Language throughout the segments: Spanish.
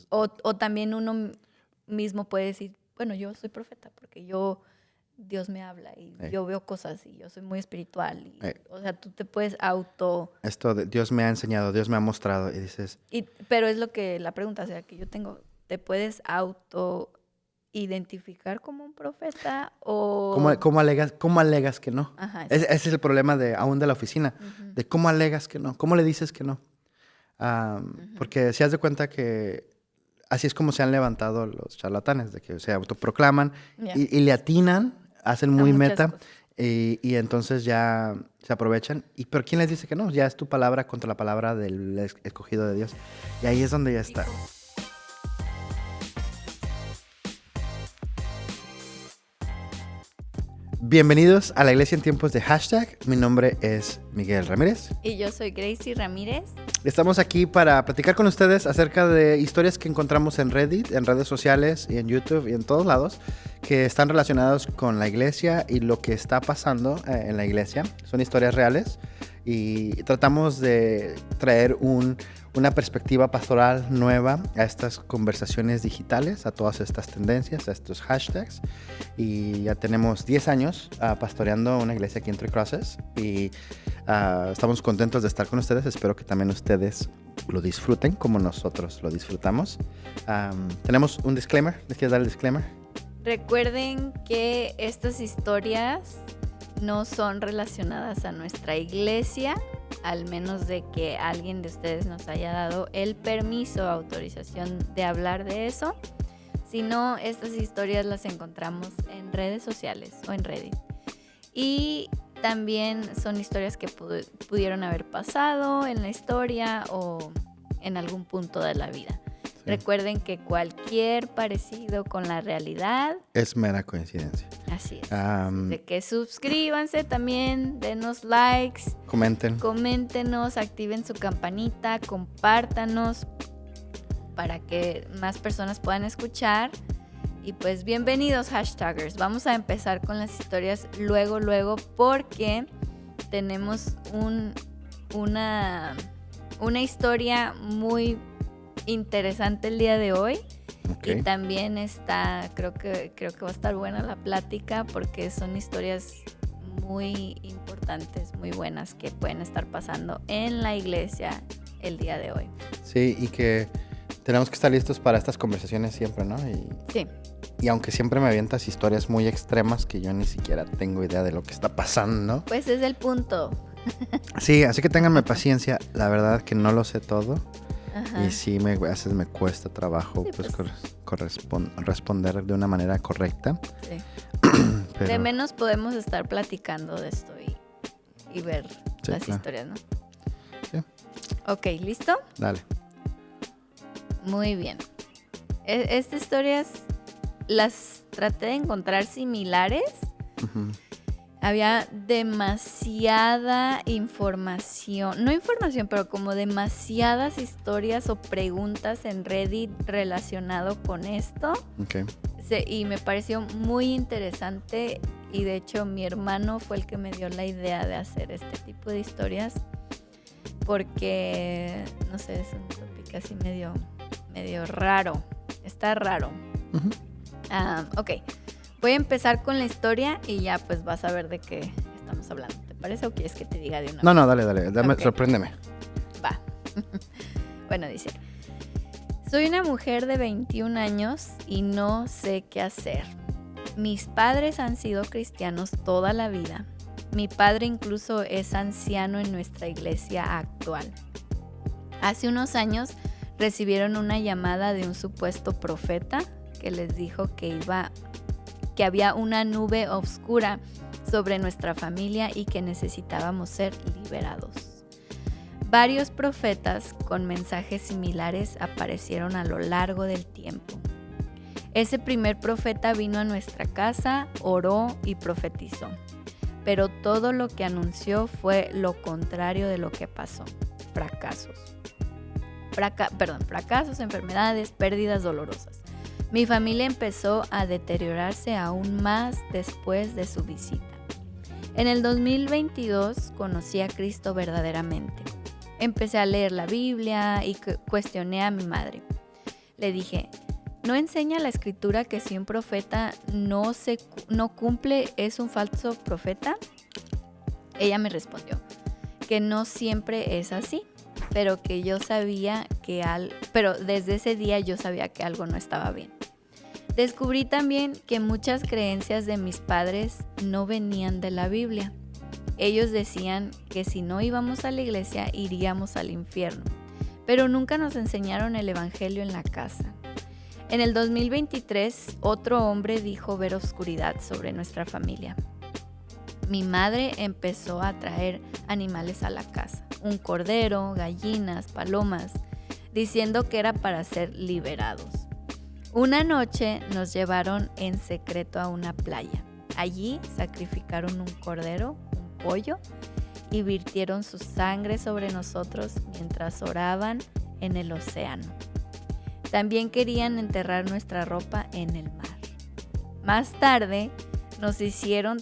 O también uno mismo puede decir, bueno, yo soy profeta porque Dios me habla y yo veo cosas y yo soy muy espiritual. O sea, tú te puedes Dios me ha enseñado, Dios me ha mostrado y dices... Pero es lo que la pregunta, o sea, que yo tengo, ¿te puedes identificar como un profeta o...? ¿Cómo alegas que no? Ajá, Ese es el problema aún de la oficina, de cómo alegas que no, cómo le dices que no. Porque si has de cuenta que así es como se han levantado los charlatanes, de que se autoproclaman y le atinan, hacen muy meta y entonces ya se aprovechan. ¿Pero quién les dice que no? Ya es tu palabra contra la palabra del escogido de Dios. Y ahí es donde ya está. Bienvenidos a la Iglesia en tiempos de hashtag. Mi nombre es Miguel Ramírez. Y yo soy Gracie Ramírez. Estamos aquí para platicar con ustedes acerca de historias que encontramos en Reddit, en redes sociales y en YouTube y en todos lados que están relacionados con la iglesia y lo que está pasando en la iglesia. Son historias reales y tratamos de traer una perspectiva pastoral nueva a estas conversaciones digitales, a todas estas tendencias, a estos hashtags. Y ya tenemos 10 años pastoreando una iglesia aquí en Three Crosses y estamos contentos de estar con ustedes. Espero que también ustedes lo disfruten como nosotros lo disfrutamos. Tenemos un disclaimer. ¿Les quieres dar el disclaimer? Recuerden que estas historias no son relacionadas a nuestra iglesia, al menos de que alguien de ustedes nos haya dado el permiso o autorización de hablar de eso. Si no, estas historias las encontramos en redes sociales o en Reddit. Y también son historias que pudieron haber pasado en la historia o en algún punto de la vida. Sí. Recuerden que cualquier parecido con la realidad es mera coincidencia. Así es. De que suscríbanse también, denos likes. Coméntenos, activen su campanita, compártanos para que más personas puedan escuchar. Y pues bienvenidos hashtaggers. Vamos a empezar con las historias luego porque tenemos una historia muy interesante el día de hoy. Okay. Y también creo que va a estar buena la plática porque son historias muy importantes, muy buenas que pueden estar pasando en la iglesia el día de hoy. Sí, y que tenemos que estar listos para estas conversaciones siempre, ¿no? Sí. Y aunque siempre me avientas historias muy extremas que yo ni siquiera tengo idea de lo que está pasando. Pues es el punto. Sí, así que ténganme paciencia. La verdad que no lo sé todo. Ajá. Y sí, a veces me cuesta trabajo responder de una manera correcta. Sí. Pero... De menos podemos estar platicando de esto y ver las historias, ¿no? Sí. Ok, ¿listo? Dale. Muy bien. Estas historias las traté de encontrar similares. Uh-huh. Había demasiada información, no información, pero como demasiadas historias o preguntas en Reddit relacionado con esto. Okay. Y me pareció muy interesante y de hecho mi hermano fue el que me dio la idea de hacer este tipo de historias porque, no sé, es un tópico así medio raro, está raro. Uh-huh. Ok. Voy a empezar con la historia y ya pues vas a ver de qué estamos hablando. ¿Te parece o quieres que te diga de una vez? No, dale, okay. Sorpréndeme. Va. Bueno, dice: soy una mujer de 21 años y no sé qué hacer. Mis padres han sido cristianos toda la vida. Mi padre incluso es anciano en nuestra iglesia actual. Hace unos años recibieron una llamada de un supuesto profeta que les dijo que había una nube oscura sobre nuestra familia y que necesitábamos ser liberados. Varios profetas con mensajes similares aparecieron a lo largo del tiempo. Ese primer profeta vino a nuestra casa, oró y profetizó, pero todo lo que anunció fue lo contrario de lo que pasó: fracasos, enfermedades, pérdidas dolorosas. Mi familia empezó a deteriorarse aún más después de su visita. En el 2022 conocí a Cristo verdaderamente. Empecé a leer la Biblia y cuestioné a mi madre. Le dije, ¿no enseña la escritura que si un profeta no cumple, es un falso profeta? Ella me respondió que no siempre es así, pero que yo sabía pero desde ese día yo sabía que algo no estaba bien. Descubrí también que muchas creencias de mis padres no venían de la Biblia. Ellos decían que si no íbamos a la iglesia iríamos al infierno, pero nunca nos enseñaron el evangelio en la casa. En el 2023, otro hombre dijo ver oscuridad sobre nuestra familia. Mi madre empezó a traer animales a la casa, un cordero, gallinas, palomas, diciendo que era para ser liberados. Una noche nos llevaron en secreto a una playa. Allí sacrificaron un cordero, un pollo, y virtieron su sangre sobre nosotros mientras oraban en el océano. También querían enterrar nuestra ropa en el mar. Más tarde nos hicieron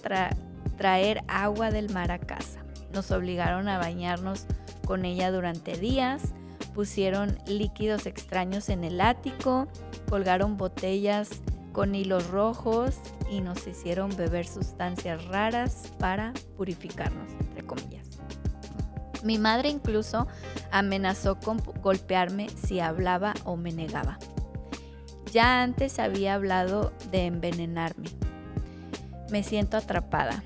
traer agua del mar a casa. Nos obligaron a bañarnos con ella durante días, pusieron líquidos extraños en el ático, colgaron botellas con hilos rojos y nos hicieron beber sustancias raras para purificarnos, entre comillas. Mi madre incluso amenazó con golpearme si hablaba o me negaba. Ya antes había hablado de envenenarme. Me siento atrapada.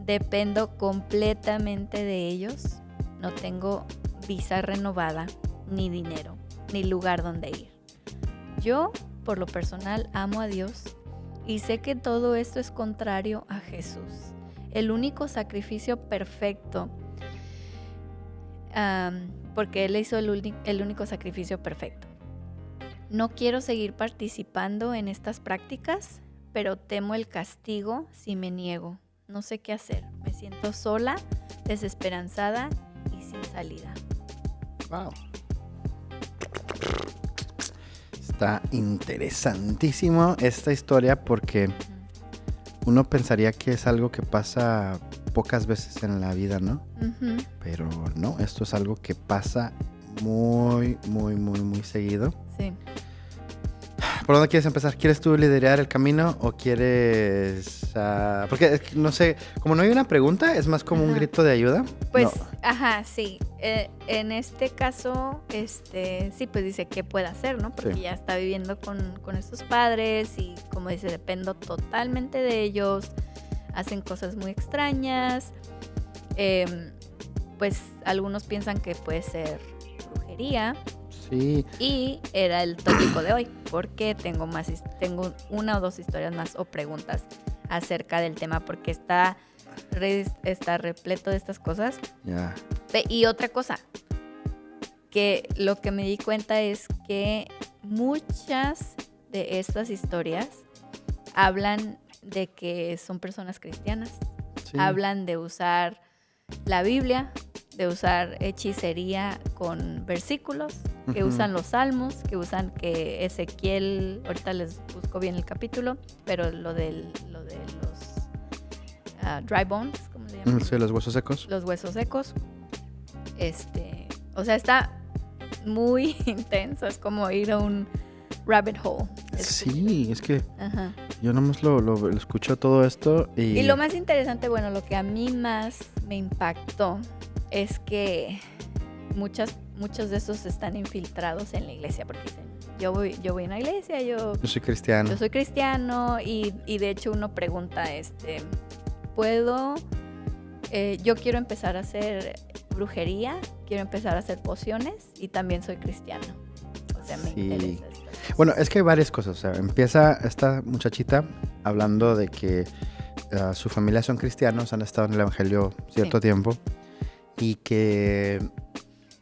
Dependo completamente de ellos. No tengo visa renovada, ni dinero, ni lugar donde ir. Yo, por lo personal, amo a Dios y sé que todo esto es contrario a Jesús, el único sacrificio perfecto, porque Él hizo el único sacrificio perfecto. No quiero seguir participando en estas prácticas, pero temo el castigo si me niego. No sé qué hacer. Me siento sola, desesperanzada y sin salida. Wow. Está interesantísimo esta historia porque uno pensaría que es algo que pasa pocas veces en la vida, ¿no? Uh-huh. Pero no, esto es algo que pasa muy, muy, muy, muy seguido. Sí. ¿Por dónde quieres empezar? ¿Quieres tú liderar el camino o quieres...? Porque, no sé, como no hay una pregunta, es más como un grito de ayuda. Pues, no. Sí. En este caso, sí, pues dice qué puede hacer, ¿no? Porque ya está viviendo con estos padres y, como dice, dependo totalmente de ellos. Hacen cosas muy extrañas. Pues, algunos piensan que puede ser brujería. Sí. Y era el tópico de hoy, porque tengo una o dos historias más o preguntas acerca del tema, porque está repleto de estas cosas. Ya. Y otra cosa, que lo que me di cuenta es que muchas de estas historias hablan de que son personas cristianas. Sí. Hablan de usar la Biblia, de usar hechicería con versículos, que usan los salmos, que usan que Ezequiel, ahorita les busco bien el capítulo, pero lo de los dry bones, ¿cómo se llama? Sí, los huesos secos. Los huesos secos. O sea, está muy intenso, es como ir a un rabbit hole. Sí, es que yo nomás lo escucho todo esto y lo más interesante, bueno, lo que a mí más me impactó es que muchos de esos están infiltrados en la iglesia, porque dicen, yo voy a una iglesia, yo soy cristiano. Yo soy cristiano y de hecho uno pregunta, ¿puedo? Yo quiero empezar a hacer brujería, quiero empezar a hacer pociones y también soy cristiano. O sea, me interesa esto. Bueno, es que hay varias cosas. O sea, empieza esta muchachita hablando de que su familia son cristianos, han estado en el evangelio cierto tiempo y que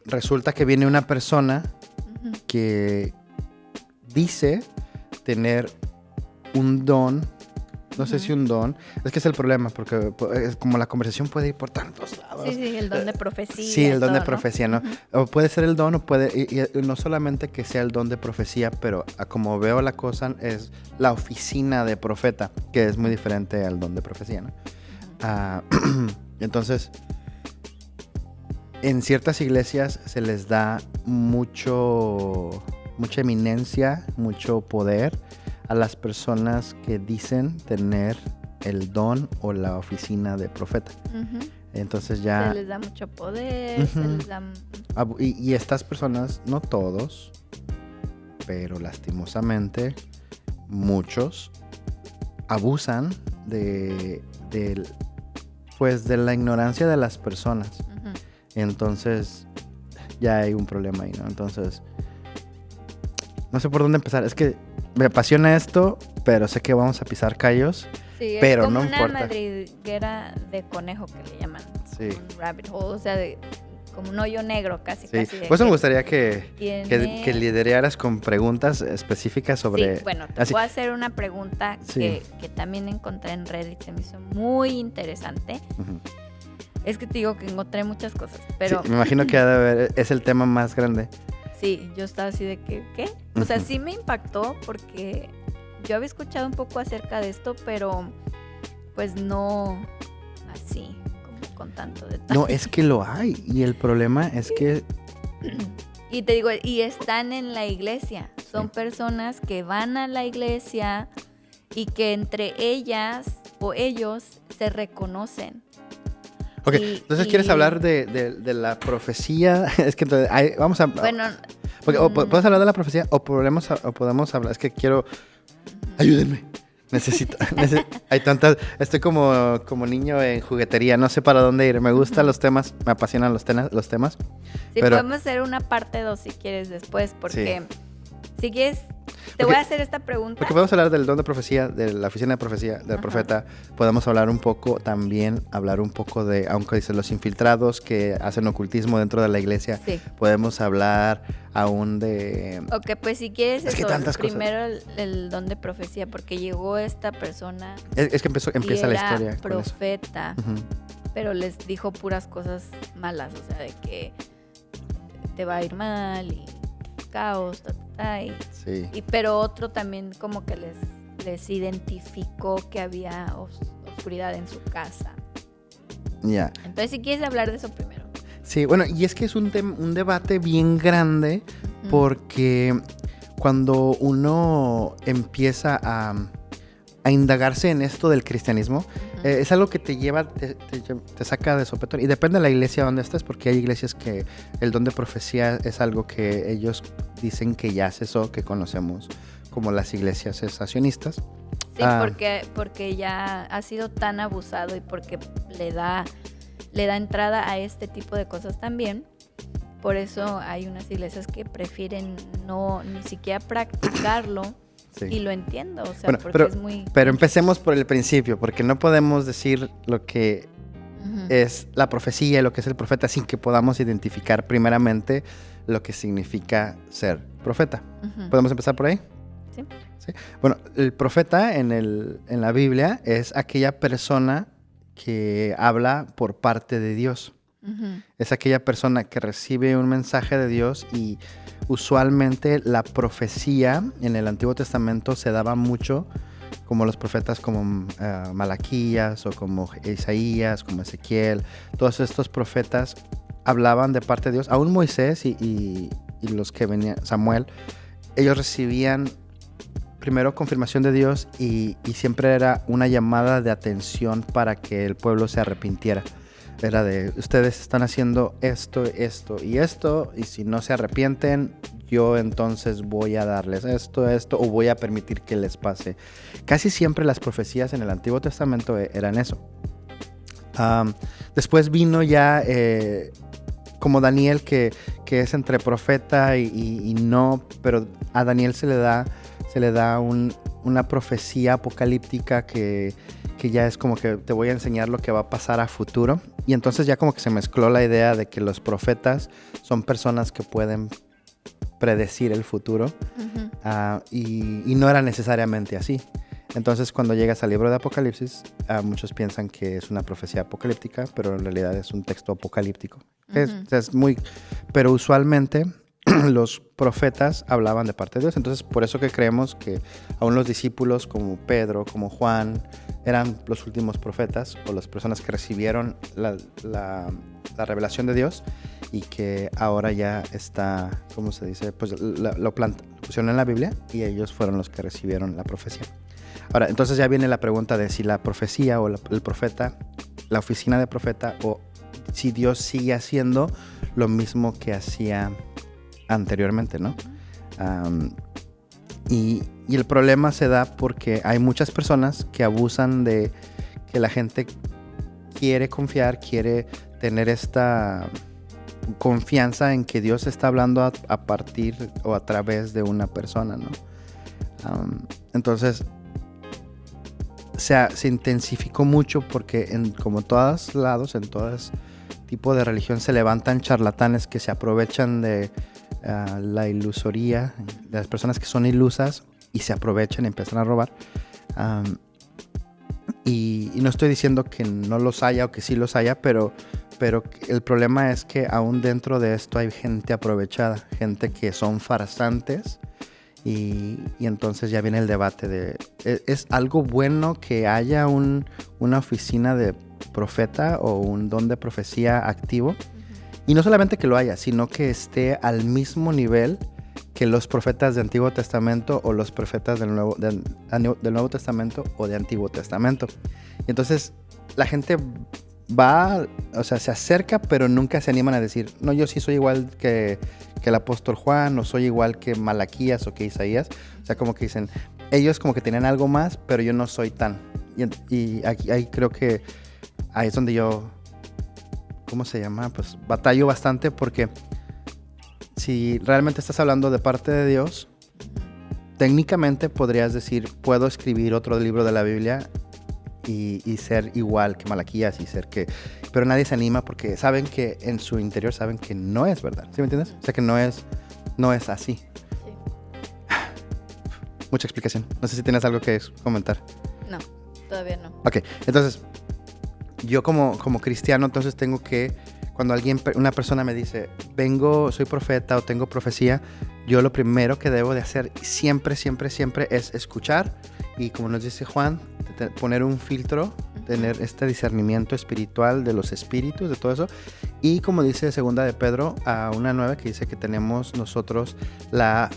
resulta que viene una persona que dice tener un don. No sé si un don. Es que es el problema, porque es como la conversación puede ir por tantos lados. Sí, el don de profecía. Sí, el don de profecía, ¿no? O puede ser el don, o puede... Y no solamente que sea el don de profecía, pero como veo la cosa, es la oficina de profeta, que es muy diferente al don de profecía, ¿no? Entonces, en ciertas iglesias se les da mucho mucha eminencia, mucho poder a las personas que dicen tener el don o la oficina de profeta. Ujú. Entonces ya... Se les da mucho poder, se Ujú. les da... Y estas personas, no todos, pero lastimosamente muchos abusan pues de la ignorancia de las personas. Ujú. Entonces ya hay un problema ahí, ¿no? Entonces no sé por dónde empezar. Es que me apasiona esto, pero sé que vamos a pisar callos. Sí, es Pero como no una importa. madriguera de conejo que le llaman. Sí. Un rabbit hole, o sea, como un hoyo negro casi. Sí, Casi de por eso me que gustaría que tiene- lideraras con preguntas específicas sobre... Sí, bueno, te así. voy a hacer una pregunta Sí. que también encontré en Reddit, se me hizo muy interesante. Ujú. Es que te digo que encontré muchas cosas, pero Sí, me imagino que ha de haber, es el tema más grande. sí, yo estaba así de que, ¿qué? O sea, Ujú. sí me impactó porque yo había escuchado un poco acerca de esto, pero pues no así, como con tanto detalle. No, es que lo hay. Y el problema es que... Y te digo, y están en la iglesia. Son personas que van a la iglesia y que entre ellas o ellos se reconocen. Ok, Y- entonces y- ¿quieres hablar de la profecía? Es que entonces, vamos a... Bueno, porque, o podemos hablar de la profecía o podemos hablar... Es que quiero... Ayúdenme. Necesito... hay tantas... Estoy como niño en juguetería. No sé para dónde ir. Me gustan los temas. Me apasionan los temas. sí, pero- podemos hacer una parte 2 si quieres después, porque si quieres, te voy a hacer esta pregunta. Porque podemos hablar del don de profecía, de la oficina de profecía, del Ajá. profeta. Podemos hablar un poco también, hablar un poco de, aunque dicen los infiltrados que hacen ocultismo dentro de la iglesia. Sí. Podemos hablar aún de... Ok, pues si quieres Es que eso, tantas cosas. primero el don de profecía, porque llegó esta persona Es que empieza y la era historia con eso. profeta, Ujú. pero les dijo puras cosas malas, o sea, de que te va a ir mal y caos, Sí. pero otro también como que les identificó que había oscuridad en su casa. Ya. Entonces, si quieres hablar de eso primero. Sí, bueno, y es que es un debate bien grande Ujú. porque cuando uno empieza a indagarse en esto del cristianismo, Ujú. es algo que te lleva, te saca de sopetón. Y depende de la iglesia donde estés, porque hay iglesias que el don de profecía es algo que ellos dicen que ya cesó, que conocemos como las iglesias cesacionistas. Sí, porque ya ha sido tan abusado y porque le da entrada a este tipo de cosas también. Por eso hay unas iglesias que prefieren no ni siquiera practicarlo. Sí. Y lo entiendo, o sea, Bueno, porque es muy... pero empecemos por el principio, porque no podemos decir lo que Ujú. es la profecía y lo que es el profeta sin que podamos identificar primeramente lo que significa ser profeta. Ujú. ¿Podemos empezar por ahí? Sí. Sí. Bueno, el profeta en la Biblia es aquella persona que habla por parte de Dios. Ujú. Es aquella persona que recibe un mensaje de Dios y usualmente la profecía en el Antiguo Testamento se daba mucho como los profetas como Malaquías o como Isaías, como Ezequiel. Todos estos profetas hablaban de parte de Dios. Aún Moisés y los que venían, Samuel, ellos recibían primero confirmación de Dios y siempre era una llamada de atención para que el pueblo se arrepintiera. Era de, ustedes están haciendo esto, esto y esto, y si no se arrepienten, yo entonces voy a darles esto, o voy a permitir que les pase. Casi siempre las profecías en el Antiguo Testamento eran eso. Después vino ya como Daniel, que es entre profeta y no, pero a Daniel se le da una profecía apocalíptica que ya es como que te voy a enseñar lo que va a pasar a futuro. Y entonces ya como que se mezcló la idea de que los profetas son personas que pueden predecir el futuro. Ujú. Y no era necesariamente así. Entonces cuando llegas al libro de Apocalipsis, muchos piensan que es una profecía apocalíptica, pero en realidad es un texto apocalíptico. Ujú. Pero usualmente los profetas hablaban de parte de Dios. Entonces por eso que creemos que aún los discípulos como Pedro, como Juan, eran los últimos profetas o las personas que recibieron la revelación de Dios y que ahora ya está, ¿cómo se dice? Pues lo pusieron en la Biblia y ellos fueron los que recibieron la profecía. Ahora, entonces ya viene la pregunta de si la profecía o el profeta, la oficina de profeta, o si Dios sigue haciendo lo mismo que hacía anteriormente, ¿no? Y el problema se da porque hay muchas personas que abusan de que la gente quiere confiar, quiere tener esta confianza en que Dios está hablando a partir o a través de una persona, ¿no? Entonces se intensificó mucho porque como todos lados, en todo tipo de religión se levantan charlatanes que se aprovechan de la ilusoría, de las personas que son ilusas y se aprovechan y empiezan a robar. Y no estoy diciendo que no los haya o que sí los haya, pero el problema es que aún dentro de esto hay gente aprovechada, gente que son farsantes. Y entonces ya viene el debate de, ¿es algo bueno que haya una oficina de profeta o un don de profecía activo? Y no solamente que lo haya, sino que esté al mismo nivel que los profetas del Antiguo Testamento o los profetas del Nuevo Testamento o de Antiguo Testamento. Y entonces la gente va, o sea, se acerca, pero nunca se animan a decir, no, yo sí soy igual que el apóstol Juan, o soy igual que Malaquías o que Isaías. O sea, como que dicen, ellos como que tenían algo más, pero yo no soy tan. Y ahí creo que ahí es donde yo, ¿cómo se llama? Pues batallo bastante, porque si realmente estás hablando de parte de Dios, técnicamente podrías decir, puedo escribir otro libro de la Biblia y ser igual que Malaquías pero nadie se anima porque saben que en su interior saben que no es verdad. ¿Sí me entiendes? O sea, que no es así. Sí. Mucha explicación. No sé si tienes algo que comentar. No, todavía no. Ok, entonces yo como cristiano, entonces tengo que, cuando una persona me dice, soy profeta o tengo profecía, yo lo primero que debo de hacer siempre es escuchar y, como nos dice Juan, poner un filtro, tener este discernimiento espiritual de los espíritus, de todo eso. Y como dice segunda de Pedro a 1:9, que dice que tenemos nosotros la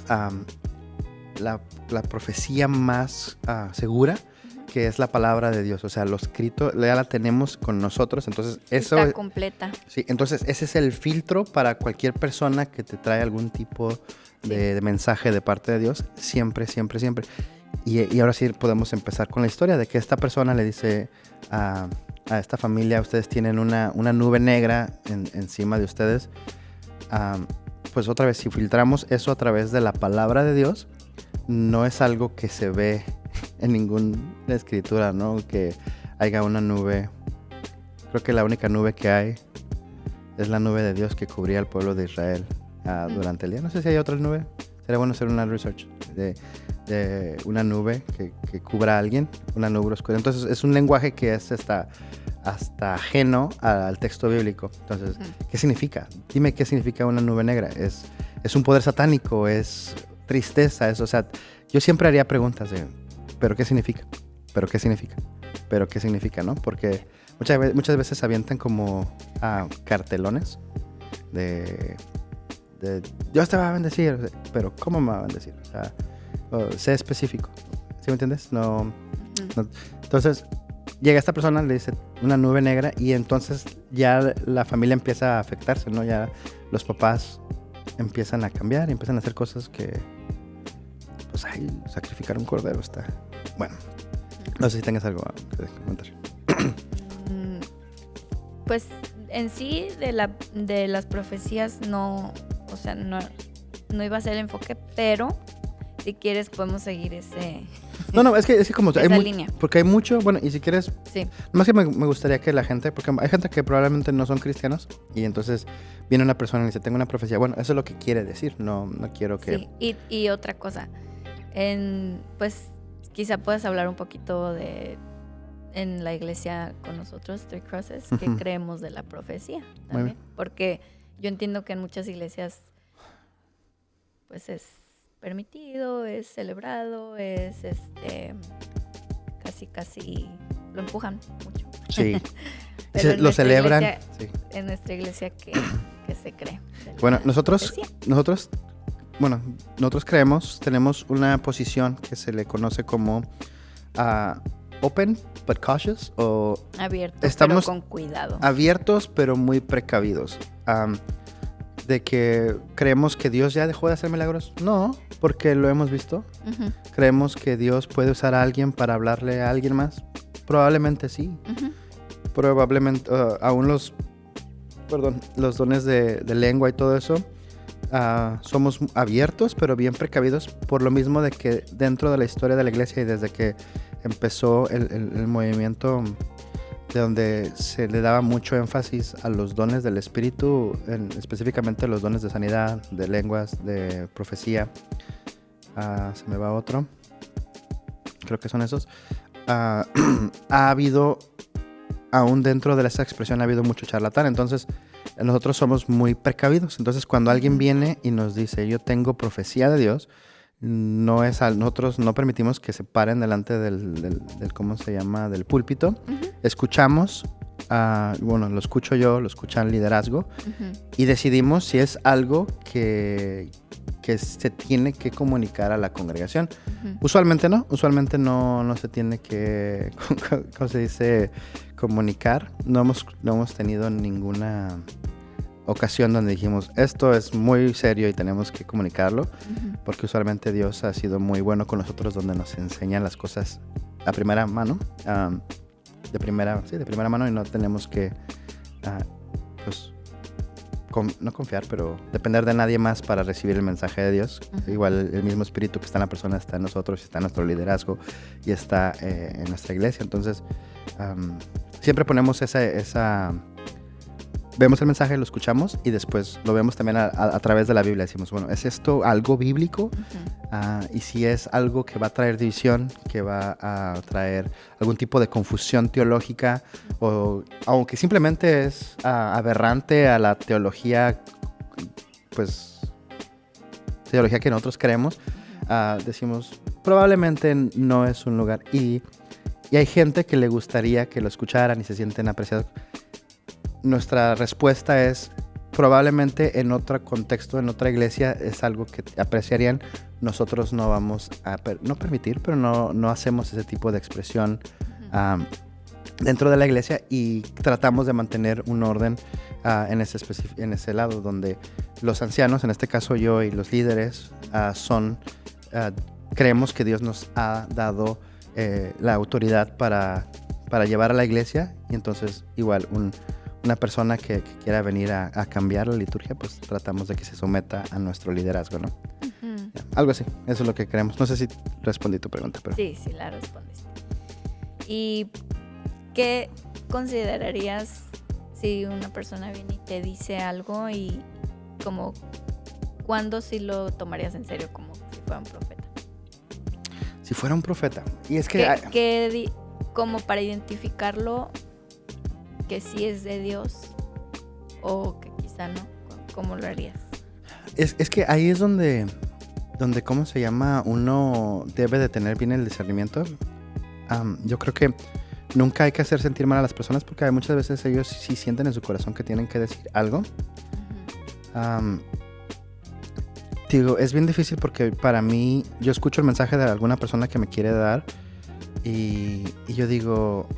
profecía más segura, que es la palabra de Dios. O sea, lo escrito ya la tenemos con nosotros. Entonces eso está completa. Sí, entonces ese es el filtro para cualquier persona que te trae algún tipo de mensaje de parte de Dios. Siempre. Y ahora sí podemos empezar con la historia de que esta persona le dice a esta familia, ustedes tienen una nube negra encima de ustedes. Pues otra vez, si filtramos eso a través de la palabra de Dios, no es algo que se ve en ninguna escritura, ¿no? Que haya una nube. Creo que la única nube que hay es la nube de Dios que cubría al pueblo de Israel durante el día. No sé si hay otra nube. Sería bueno hacer una research de una nube que cubra a alguien, una nube oscura. Entonces es un lenguaje que es hasta ajeno al texto bíblico. Entonces, ¿qué significa? Dime qué significa una nube negra. ¿Es un poder satánico? ¿Es tristeza? O sea, yo siempre haría preguntas de, ¿pero qué significa? ¿Pero qué significa? ¿Pero qué significa? ¿No? Porque muchas veces se avientan como cartelones de Dios te va a bendecir, pero ¿cómo me va a bendecir? O sea, sé específico. ¿Sí me entiendes? No. Entonces, llega esta persona, le dice una nube negra y entonces ya la familia empieza a afectarse, ¿no? Ya los papás empiezan a cambiar y empiezan a hacer cosas que, pues, sacrificar un cordero está... Bueno, no sé si tengas algo que comentar. Pues, en sí, de las profecías no... O sea, no iba a ser el enfoque, pero si quieres podemos seguir ese... No, es que como... esa línea. Porque hay mucho, bueno, y si quieres... Sí. Más que me gustaría que la gente... Porque hay gente que probablemente no son cristianos y entonces viene una persona y dice, tengo una profecía. Bueno, eso es lo que quiere decir, no quiero que... Sí, y otra cosa. Pues quizá puedas hablar un poquito en la iglesia con nosotros, Three Crosses, que creemos de la profecía también. Porque... yo entiendo que en muchas iglesias pues es permitido, es celebrado, es casi lo empujan mucho. Sí. Pero en lo nuestra celebran. iglesia- Sí. En nuestra iglesia, ¿qué se cree? De la Bueno, nosotros profecía. tenemos una posición que se le conoce como open but cautious, o Abierto, estamos pero con cuidado. abiertos pero muy precavidos. De que creemos que Dios ya dejó de hacer milagros. No, porque lo hemos visto. Ujú, ¿Creemos que Dios puede usar a alguien para hablarle a alguien más? Probablemente sí. ujú, Probablemente aún los dones de lengua y todo eso, somos abiertos pero bien precavidos, por lo mismo de que dentro de la historia de la iglesia y desde que empezó el movimiento, de donde se le daba mucho énfasis a los dones del espíritu, específicamente los dones de sanidad, de lenguas, de profecía. Se me va otro, creo que son esos. Ha habido, aún dentro de esa expresión, ha habido mucho charlatán. Entonces nosotros somos muy precavidos. Entonces cuando alguien viene y nos dice yo tengo profecía de Dios, nosotros no permitimos que se paren delante del ¿cómo se llama? Del púlpito. ujú, Escuchamos, lo escucho yo, lo escucha el liderazgo, ujú. y decidimos si es algo que se tiene que comunicar a la congregación. Ujú. Usualmente no se tiene que, ¿cómo se dice? Comunicar. No hemos tenido ninguna ocasión donde dijimos esto es muy serio y tenemos que comunicarlo, Ujú. porque usualmente Dios ha sido muy bueno con nosotros, donde nos enseñan las cosas a primera mano, de primera mano, y no tenemos que pues no confiar, pero depender de nadie más para recibir el mensaje de Dios. Ujú. Igual el mismo espíritu que está en la persona está en nosotros, está en nuestro liderazgo y está en nuestra iglesia. Entonces siempre ponemos vemos el mensaje, lo escuchamos y después lo vemos también a través de la Biblia. Decimos, bueno, ¿es esto algo bíblico? Ujú. Y si es algo que va a traer división, que va a traer algún tipo de confusión teológica, o aunque simplemente es aberrante a la teología, pues teología que nosotros creemos, decimos, probablemente no es un lugar. Y hay gente que le gustaría que lo escucharan y se sienten apreciados. Nuestra respuesta es, probablemente en otro contexto, en otra iglesia, es algo que apreciarían. Nosotros no vamos a no permitir, pero no hacemos ese tipo de expresión dentro de la iglesia, y tratamos de mantener un orden en ese lado, donde los ancianos, en este caso yo y los líderes, creemos que Dios nos ha dado la autoridad para llevar a la iglesia, y entonces igual una persona que quiera venir a cambiar la liturgia, pues tratamos de que se someta a nuestro liderazgo, ¿no? Ujú. Algo así, eso es lo que queremos. No sé si respondí tu pregunta, pero... Sí, la respondiste. ¿Y qué considerarías si una persona viene y te dice algo, y como cuándo sí lo tomarías en serio, como si fuera un profeta? Si fuera un profeta. Y es que... Como para identificarlo, que sí es de Dios o que quizá no, ¿cómo lo harías? Es que ahí es donde ¿cómo se llama? Uno debe de tener bien el discernimiento. Yo creo que nunca hay que hacer sentir mal a las personas, porque muchas veces ellos sí sienten en su corazón que tienen que decir algo. Ujú. Digo, es bien difícil porque para mí, yo escucho el mensaje de alguna persona que me quiere dar, y yo digo,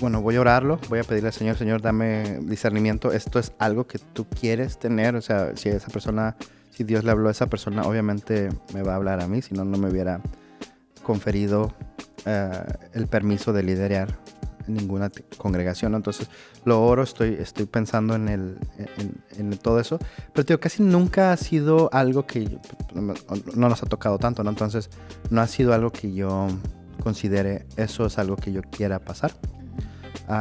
bueno, voy a orarlo, voy a pedirle al Señor, Señor, dame discernimiento, esto es algo que tú quieres tener. O sea, si Dios le habló a esa persona, obviamente me va a hablar a mí, si no, no me hubiera conferido el permiso de liderar ninguna congregación, ¿no? Entonces lo oro, estoy pensando en todo eso, pero tío, casi nunca ha sido algo que no nos ha tocado tanto, ¿no? Entonces no ha sido algo que yo considere eso es algo que yo quiera pasar.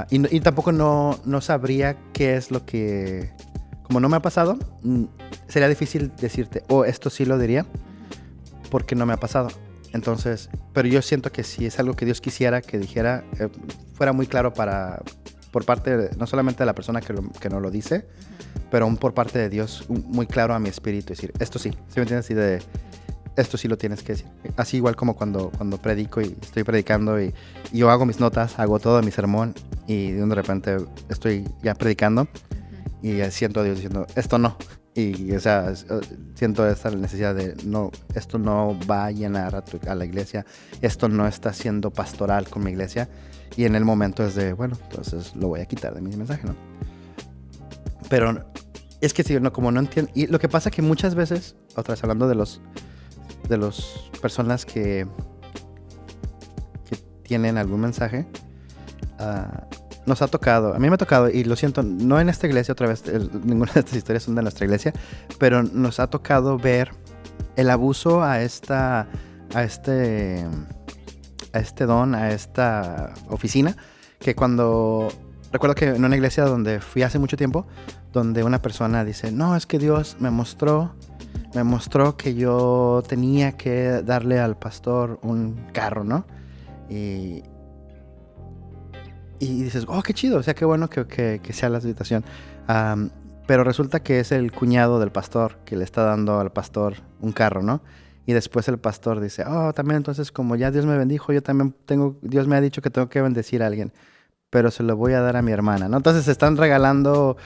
Y tampoco no sabría qué es lo que, como no me ha pasado, sería difícil decirte, esto sí lo diría, porque no me ha pasado. Entonces, pero yo siento que si es algo que Dios quisiera que dijera, fuera muy claro por parte no solamente de la persona que nos lo dice, pero aún por parte de Dios, muy claro a mi espíritu, decir, esto sí, ¿sí me entiendes? Así de, esto sí lo tienes que decir. Así igual como cuando predico y estoy predicando y yo hago mis notas, hago todo mi sermón, y de repente estoy ya predicando y siento a Dios diciendo, esto no. Y, o sea, siento esta necesidad de, no, esto no va a llenar a la iglesia, esto no está siendo pastoral con mi iglesia. Y en el momento es de, bueno, entonces lo voy a quitar de mi mensaje, ¿no? Pero es que sí, no, como no entiendo. Y lo que pasa que muchas veces, otra vez hablando de los personas que tienen algún mensaje, nos ha tocado, a mí me ha tocado, y lo siento, no en esta iglesia, otra vez, ninguna de estas historias son de nuestra iglesia, pero nos ha tocado ver el abuso a este don, a esta oficina, que cuando, recuerdo que en una iglesia donde fui hace mucho tiempo, donde una persona dice, no, es que Dios me mostró que yo tenía que darle al pastor un carro, ¿no? Y dices, oh, qué chido, o sea, qué bueno que sea la situación. Pero resulta que es el cuñado del pastor que le está dando al pastor un carro, ¿no? Y después el pastor dice, oh, también entonces como ya Dios me bendijo, yo también Dios me ha dicho que tengo que bendecir a alguien, pero se lo voy a dar a mi hermana, ¿no? Entonces se están regalando,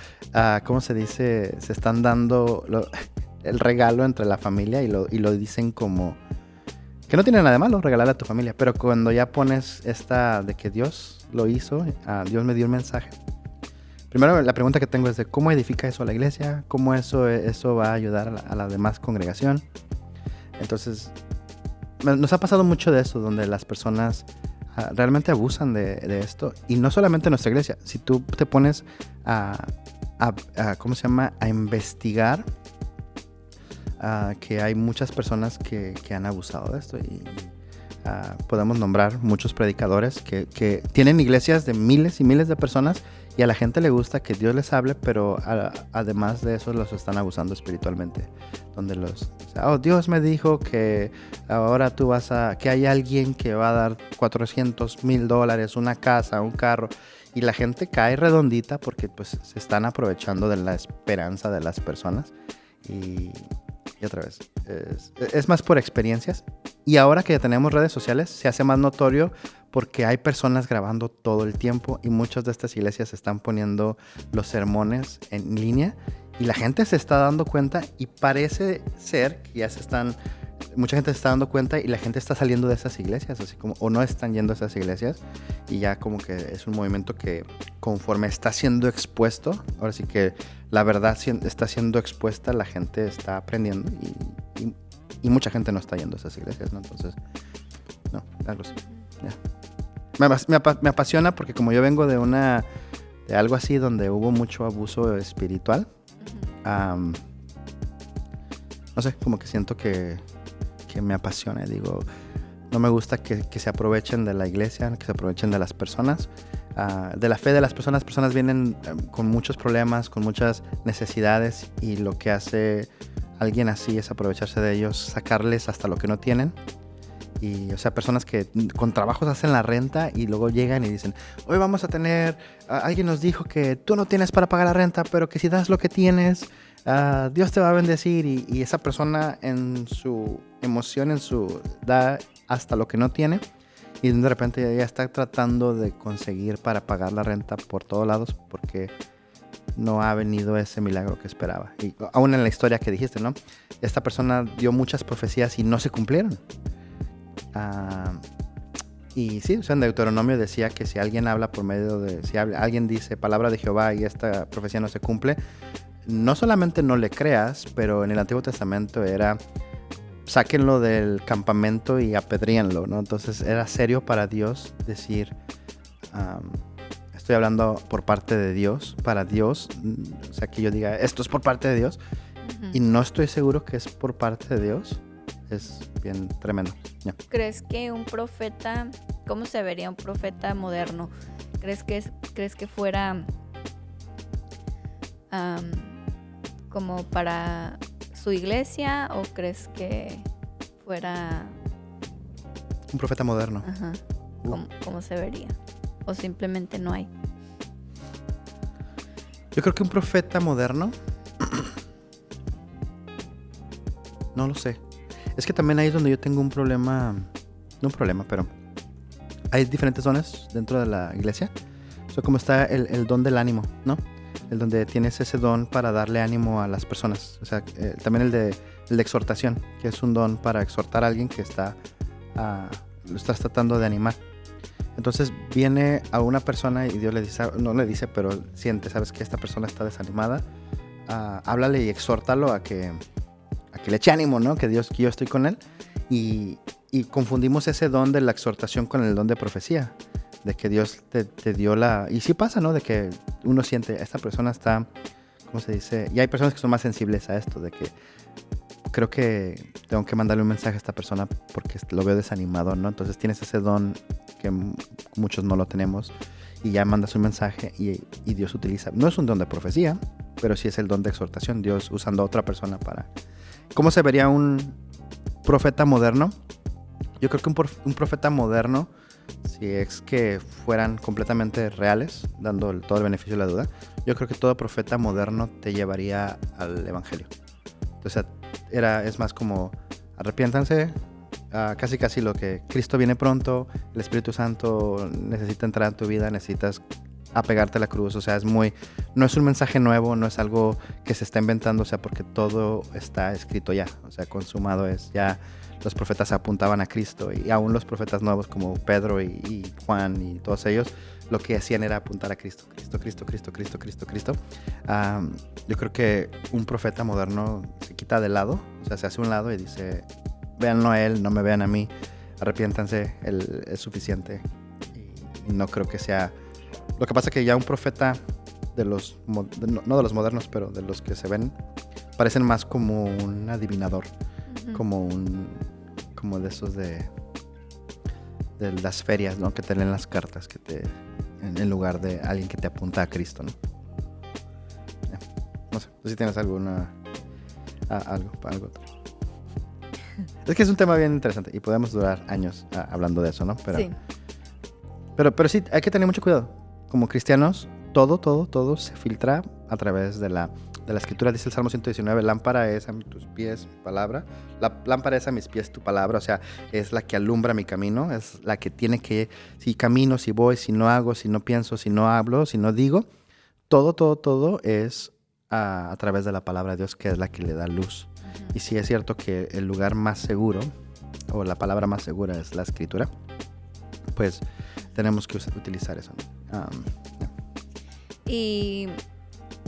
¿cómo se dice? Se están dando el regalo entre la familia y lo dicen como que no tiene nada de malo regalarle a tu familia, pero cuando ya pones esta de que Dios lo hizo, Dios me dio un mensaje. Primero la pregunta que tengo es de cómo edifica eso a la iglesia, cómo eso va a ayudar a la demás congregación. Entonces, nos ha pasado mucho de eso, donde las personas realmente abusan de esto. Y no solamente en nuestra iglesia. Si tú te pones ¿cómo se llama? A investigar, que hay muchas personas que han abusado de esto. Y podemos nombrar muchos predicadores que tienen iglesias de miles y miles de personas y a la gente le gusta que Dios les hable, pero además de eso los están abusando espiritualmente. Donde Dios me dijo que ahora que hay alguien que va a dar $400,000, una casa, un carro, y la gente cae redondita porque pues se están aprovechando de la esperanza de las personas. Y otra vez, es más por experiencias. Y ahora que tenemos redes sociales, se hace más notorio porque hay personas grabando todo el tiempo y muchas de estas iglesias están poniendo los sermones en línea y la gente se está dando cuenta y parece ser que mucha gente se está dando cuenta y la gente está saliendo de esas iglesias, así como, o no están yendo a esas iglesias y ya como que es un movimiento que conforme está siendo expuesto, ahora sí que la verdad está siendo expuesta, la gente está aprendiendo y mucha gente no está yendo a esas iglesias, ¿no? Entonces, no, algo así. Yeah. Me apasiona porque como yo vengo de algo así donde hubo mucho abuso espiritual, no sé, como que siento que me apasiona. Digo, no me gusta que se aprovechen de la iglesia, que se aprovechen de las personas, de la fe de las personas. Personas vienen con muchos problemas, con muchas necesidades y lo que hace alguien así es aprovecharse de ellos, sacarles hasta lo que no tienen. Y, o sea, personas que con trabajos hacen la renta y luego llegan y dicen, hoy vamos a tener, alguien nos dijo que tú no tienes para pagar la renta, pero que si das lo que tienes, Dios te va a bendecir. Y esa persona en su emoción, da hasta lo que no tiene. Y de repente ya está tratando de conseguir para pagar la renta por todos lados porque no ha venido ese milagro que esperaba. Y aún en la historia que dijiste, ¿no? Esta persona dio muchas profecías y no se cumplieron. Y sí, o sea, en Deuteronomio decía que si alguien habla si alguien dice palabra de Jehová y esta profecía no se cumple, no solamente no le creas, pero en el Antiguo Testamento era sáquenlo del campamento y apedríenlo, ¿no? Entonces era serio para Dios decir, estoy hablando por parte de Dios, para Dios, o sea, que yo diga, esto es por parte de Dios, y no estoy seguro que es por parte de Dios. Es bien tremendo. Yeah. ¿Crees que un profeta, cómo se vería un profeta moderno? ¿Crees que fuera como para su iglesia o crees que fuera un profeta moderno? Ajá. ¿Cómo se vería? ¿O simplemente no hay? Yo creo que un profeta moderno no lo sé. Es que también ahí es donde yo tengo un problema, no un problema, pero hay diferentes dones dentro de la iglesia, O sea, como está el don del ánimo, ¿no? El donde tienes ese don para darle ánimo a las personas. O sea, también el de exhortación, que es un don para exhortar a alguien que lo estás tratando de animar. Entonces viene a una persona y Dios le dice, no le dice, pero siente, sabes que esta persona está desanimada, háblale y exhórtalo a que le eche ánimo, ¿no? Que yo estoy con él. Y confundimos ese don de la exhortación con el don de profecía, de que Dios te dio y sí pasa, ¿no? De que uno siente, esta persona está, ¿cómo se dice? Y hay personas que son más sensibles a esto, de que creo que tengo que mandarle un mensaje a esta persona porque lo veo desanimado, ¿no? Entonces tienes ese don que muchos no lo tenemos y ya mandas un mensaje y Dios utiliza. No es un don de profecía, pero sí es el don de exhortación. Dios usando a otra persona para... ¿Cómo se vería un profeta moderno? Yo creo que un profeta moderno, si es que fueran completamente reales, dando todo el beneficio de la duda, yo creo que todo profeta moderno te llevaría al evangelio. Entonces es más como arrepiéntanse, casi lo que Cristo viene pronto, el Espíritu Santo necesita entrar en tu vida, necesitas apegarte a la cruz. O sea, no es un mensaje nuevo, no es algo que se está inventando, o sea, porque todo está escrito ya, o sea, consumado es ya. Los profetas apuntaban a Cristo y aún los profetas nuevos como Pedro y Juan y todos ellos lo que hacían era apuntar a Cristo. Cristo. Yo creo que un profeta moderno se quita de lado, o sea, se hace a un lado y dice, véanlo a él, no me vean a mí, arrepiéntanse, él es suficiente. Y no creo que sea... Lo que pasa es que ya un profeta no de los modernos, pero de los que se ven, parecen más como un adivinador, como de esos de las ferias, ¿no? Que te leen las cartas en lugar de alguien que te apunta a Cristo, ¿no? No sé si tienes algo otro. Es que es un tema bien interesante y podemos durar años hablando de eso, ¿no? Sí. Pero sí, hay que tener mucho cuidado. Como cristianos, todo se filtra a través de la escritura. Dice el Salmo 119, lámpara es a tus pies palabra, lámpara es a mis pies tu palabra, o sea, es la que alumbra mi camino, es la que tiene que, si camino, si voy, si no hago, si no pienso, si no hablo, si no digo, todo es a través de la palabra de Dios, que es la que le da luz. Y sí es cierto que el lugar más seguro, o la palabra más segura es la escritura, pues tenemos que utilizar eso, ¿no? ¿Y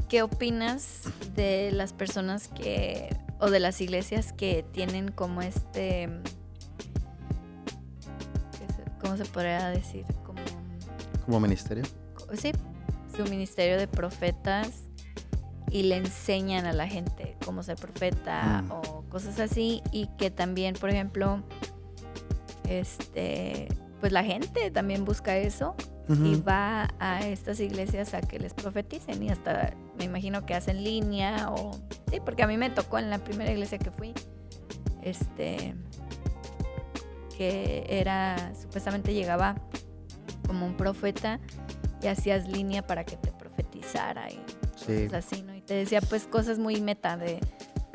qué opinas de las personas o de las iglesias que tienen como ¿cómo se podría decir? ¿Como ministerio? Sí, su ministerio de profetas y le enseñan a la gente cómo ser profeta o cosas así, y que también, por ejemplo, pues la gente también busca eso. Uh-huh. Y va a estas iglesias a que les profeticen, y hasta me imagino que hacen línea sí, porque a mí me tocó en la primera iglesia que fui, que era, supuestamente llegaba como un profeta y hacías línea para que te profetizara y sí, cosas así, ¿no? Y te decía pues cosas muy meta de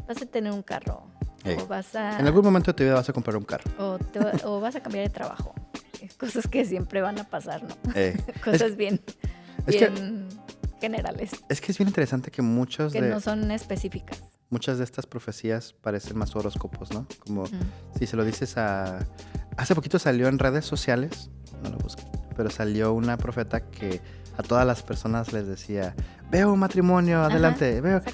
vas a tener un carro, o vas a... En algún momento de tu vida vas a comprar un carro. O vas a cambiar de trabajo. Cosas que siempre van a pasar, ¿no? Cosas bien generales. Es que es bien interesante que no son específicas. Muchas de estas profecías parecen más horóscopos, ¿no? Como si se lo dices hace poquito salió en redes sociales, no lo busqué, pero salió una profeta que a todas las personas les decía, veo un matrimonio, adelante, veo. Te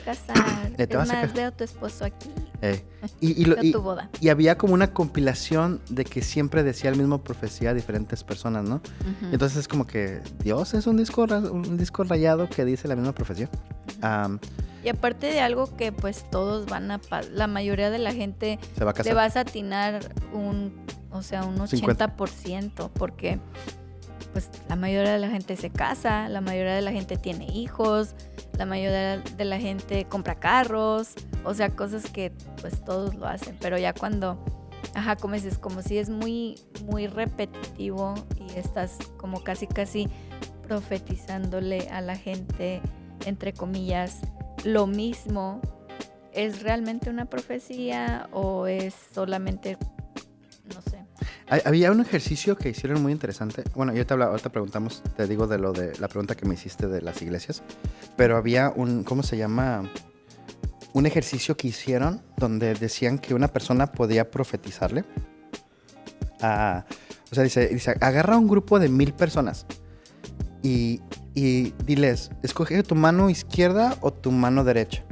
vas a casar. Veo a tu esposo aquí. Veo tu boda. Y había como una compilación de que siempre decía el mismo profecía a diferentes personas, ¿no? Uh-huh. Y entonces es como que Dios es un disco rayado que dice la misma profecía. Uh-huh. Y aparte de algo que pues todos la mayoría de la gente se va a casar. Te vas a atinar un 80%, porque pues la mayoría de la gente se casa, la mayoría de la gente tiene hijos, la mayoría de la gente compra carros, o sea, cosas que pues todos lo hacen, pero ya cuando, como dices, como si es muy, muy repetitivo y estás como casi profetizándole a la gente, entre comillas, lo mismo, ¿es realmente una profecía o es solamente, no sé? Había un ejercicio que hicieron muy interesante. Bueno, ahorita preguntamos, te digo de la pregunta que me hiciste de las iglesias, pero había ¿cómo se llama? Un ejercicio que hicieron donde decían que una persona podía profetizarle. O sea, dice, agarra un grupo de 1,000 personas y diles, escoge tu mano izquierda o tu mano derecha,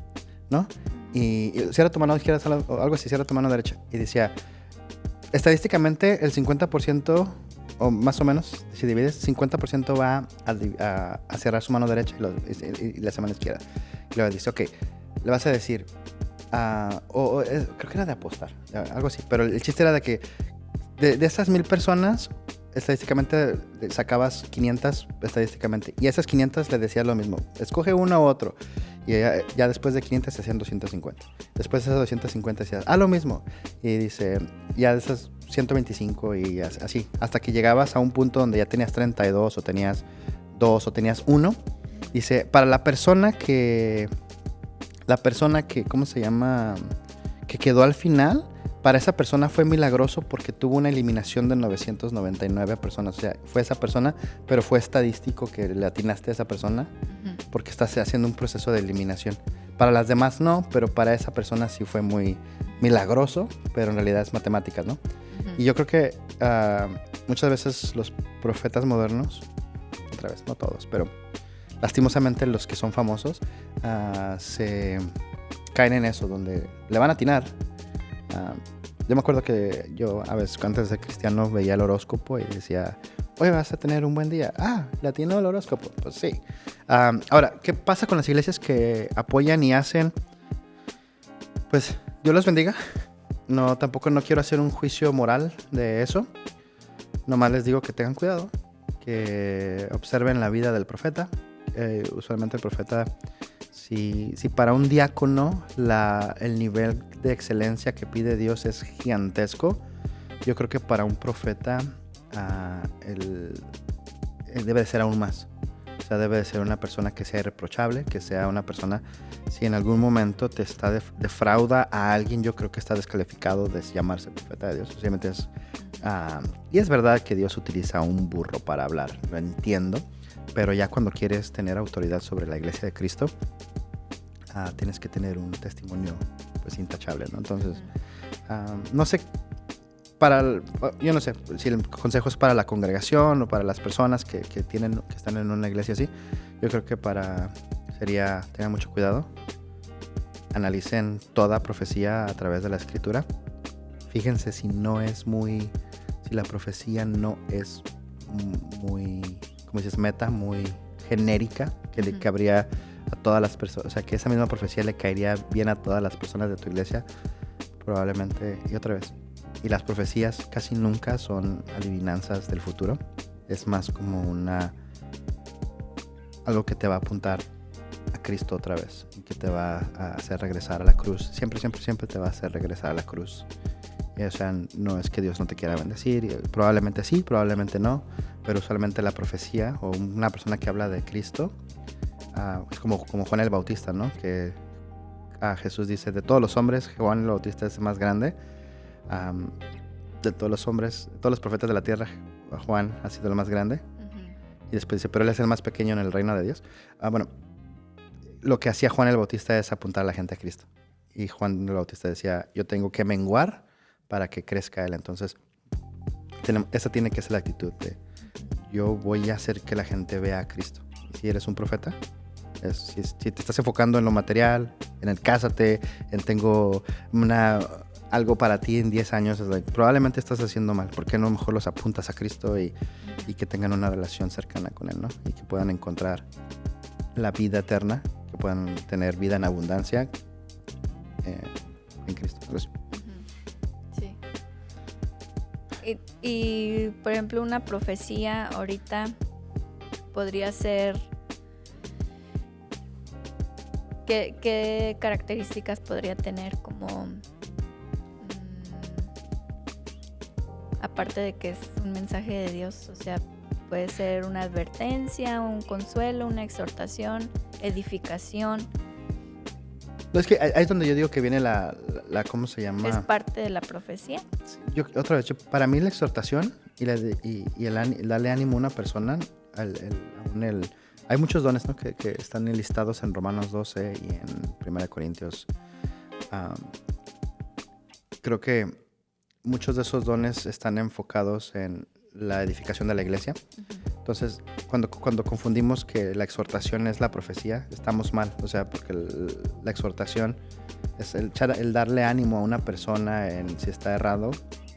¿no? Y cierra tu mano izquierda o algo así, cierra tu mano derecha. Y decía, estadísticamente el 50% o más o menos, si divides, 50% va a cerrar su mano derecha y la mano izquierda. Y luego dice, ok, le vas a decir, creo que era de apostar, algo así. Pero el chiste era de que de esas 1,000 personas, estadísticamente sacabas 500 estadísticamente. Y a esas 500 le decías lo mismo. Escoge uno u otro. Y ya después de 500 se hacían 250. Después de esas 250 decías, lo mismo. Y dice, ya de esas 125 y así. Hasta que llegabas a un punto donde ya tenías 32 o tenías 2 o tenías 1. Dice, para la persona que, ¿cómo se llama? Que quedó al final. Para esa persona fue milagroso porque tuvo una eliminación de 999 personas. O sea, fue esa persona, pero fue estadístico que le atinaste a esa persona porque estás haciendo un proceso de eliminación. Para las demás no, pero para esa persona sí fue muy milagroso, pero en realidad es matemáticas, ¿no? Y yo creo que muchas veces los profetas modernos, otra vez, no todos, pero lastimosamente los que son famosos se caen en eso, donde le van a atinar. Yo me acuerdo que yo a veces antes de ser cristiano veía el horóscopo y decía, oye, vas a tener un buen día. ¿Le atinó el horóscopo? Pues sí. Ahora, ¿qué pasa con las iglesias que apoyan y hacen? Pues Dios los bendiga. Tampoco no quiero hacer un juicio moral de eso. Nomás les digo que tengan cuidado, que observen la vida del profeta. Usualmente el profeta, si para un diácono el nivel de excelencia que pide Dios es gigantesco, yo creo que para un profeta él debe de ser aún más. O sea, debe de ser una persona que sea irreprochable, que sea una persona, si en algún momento te está defrauda a alguien, yo creo que está descalificado de llamarse profeta de Dios. Obviamente y es verdad que Dios utiliza un burro para hablar, lo entiendo, pero ya cuando quieres tener autoridad sobre la iglesia de Cristo, tienes que tener un testimonio pues intachable, ¿no? Entonces, no sé, yo no sé si el consejo es para la congregación o para las personas que están en una iglesia así. Yo creo que tengan mucho cuidado, analicen toda profecía a través de la escritura, fíjense si la profecía no es muy, como dices, muy genérica, que habría a todas las personas, o sea, que esa misma profecía le caería bien a todas las personas de tu iglesia, probablemente. Y otra vez, y las profecías casi nunca son adivinanzas del futuro, es más como algo que te va a apuntar a Cristo otra vez y que te va a hacer regresar a la cruz. Siempre te va a hacer regresar a la cruz. O sea, no es que Dios no te quiera bendecir, probablemente sí, probablemente no, pero usualmente la profecía o una persona que habla de Cristo es como Juan el Bautista, ¿no? Que Jesús dice, de todos los hombres, Juan el Bautista es el más grande. De todos los hombres, de todos los profetas de la tierra, Juan ha sido el más grande. Y después dice, pero él es el más pequeño en el reino de Dios. Bueno, lo que hacía Juan el Bautista es apuntar a la gente a Cristo. Y Juan el Bautista decía, yo tengo que menguar para que crezca él. Entonces, esa tiene que ser la actitud de, yo voy a hacer que la gente vea a Cristo. Y si eres un profeta, si te estás enfocando en lo material, en el cásate, en tengo algo para ti en 10 años, probablemente estás haciendo mal. ¿Por qué no mejor los apuntas a Cristo y que tengan una relación cercana con Él, ¿no? Y que puedan encontrar la vida eterna, que puedan tener vida en abundancia en Cristo. Sí. Y, por ejemplo, una profecía ahorita podría ser... ¿Qué características podría tener como... aparte de que es un mensaje de Dios, o sea, puede ser una advertencia, un consuelo, una exhortación, edificación? No, es que ahí es donde yo digo que viene la ¿cómo se llama? ¿Es parte de la profecía? Otra vez, para mí la exhortación y el darle ánimo a una persona, hay muchos dones, ¿no? que están enlistados en Romanos 12 y en 1 Corintios. Creo que muchos de esos dones están enfocados en la edificación de la iglesia. Entonces, cuando confundimos que la exhortación es la profecía, estamos mal. O sea, porque la exhortación es el darle ánimo a una persona si está errado,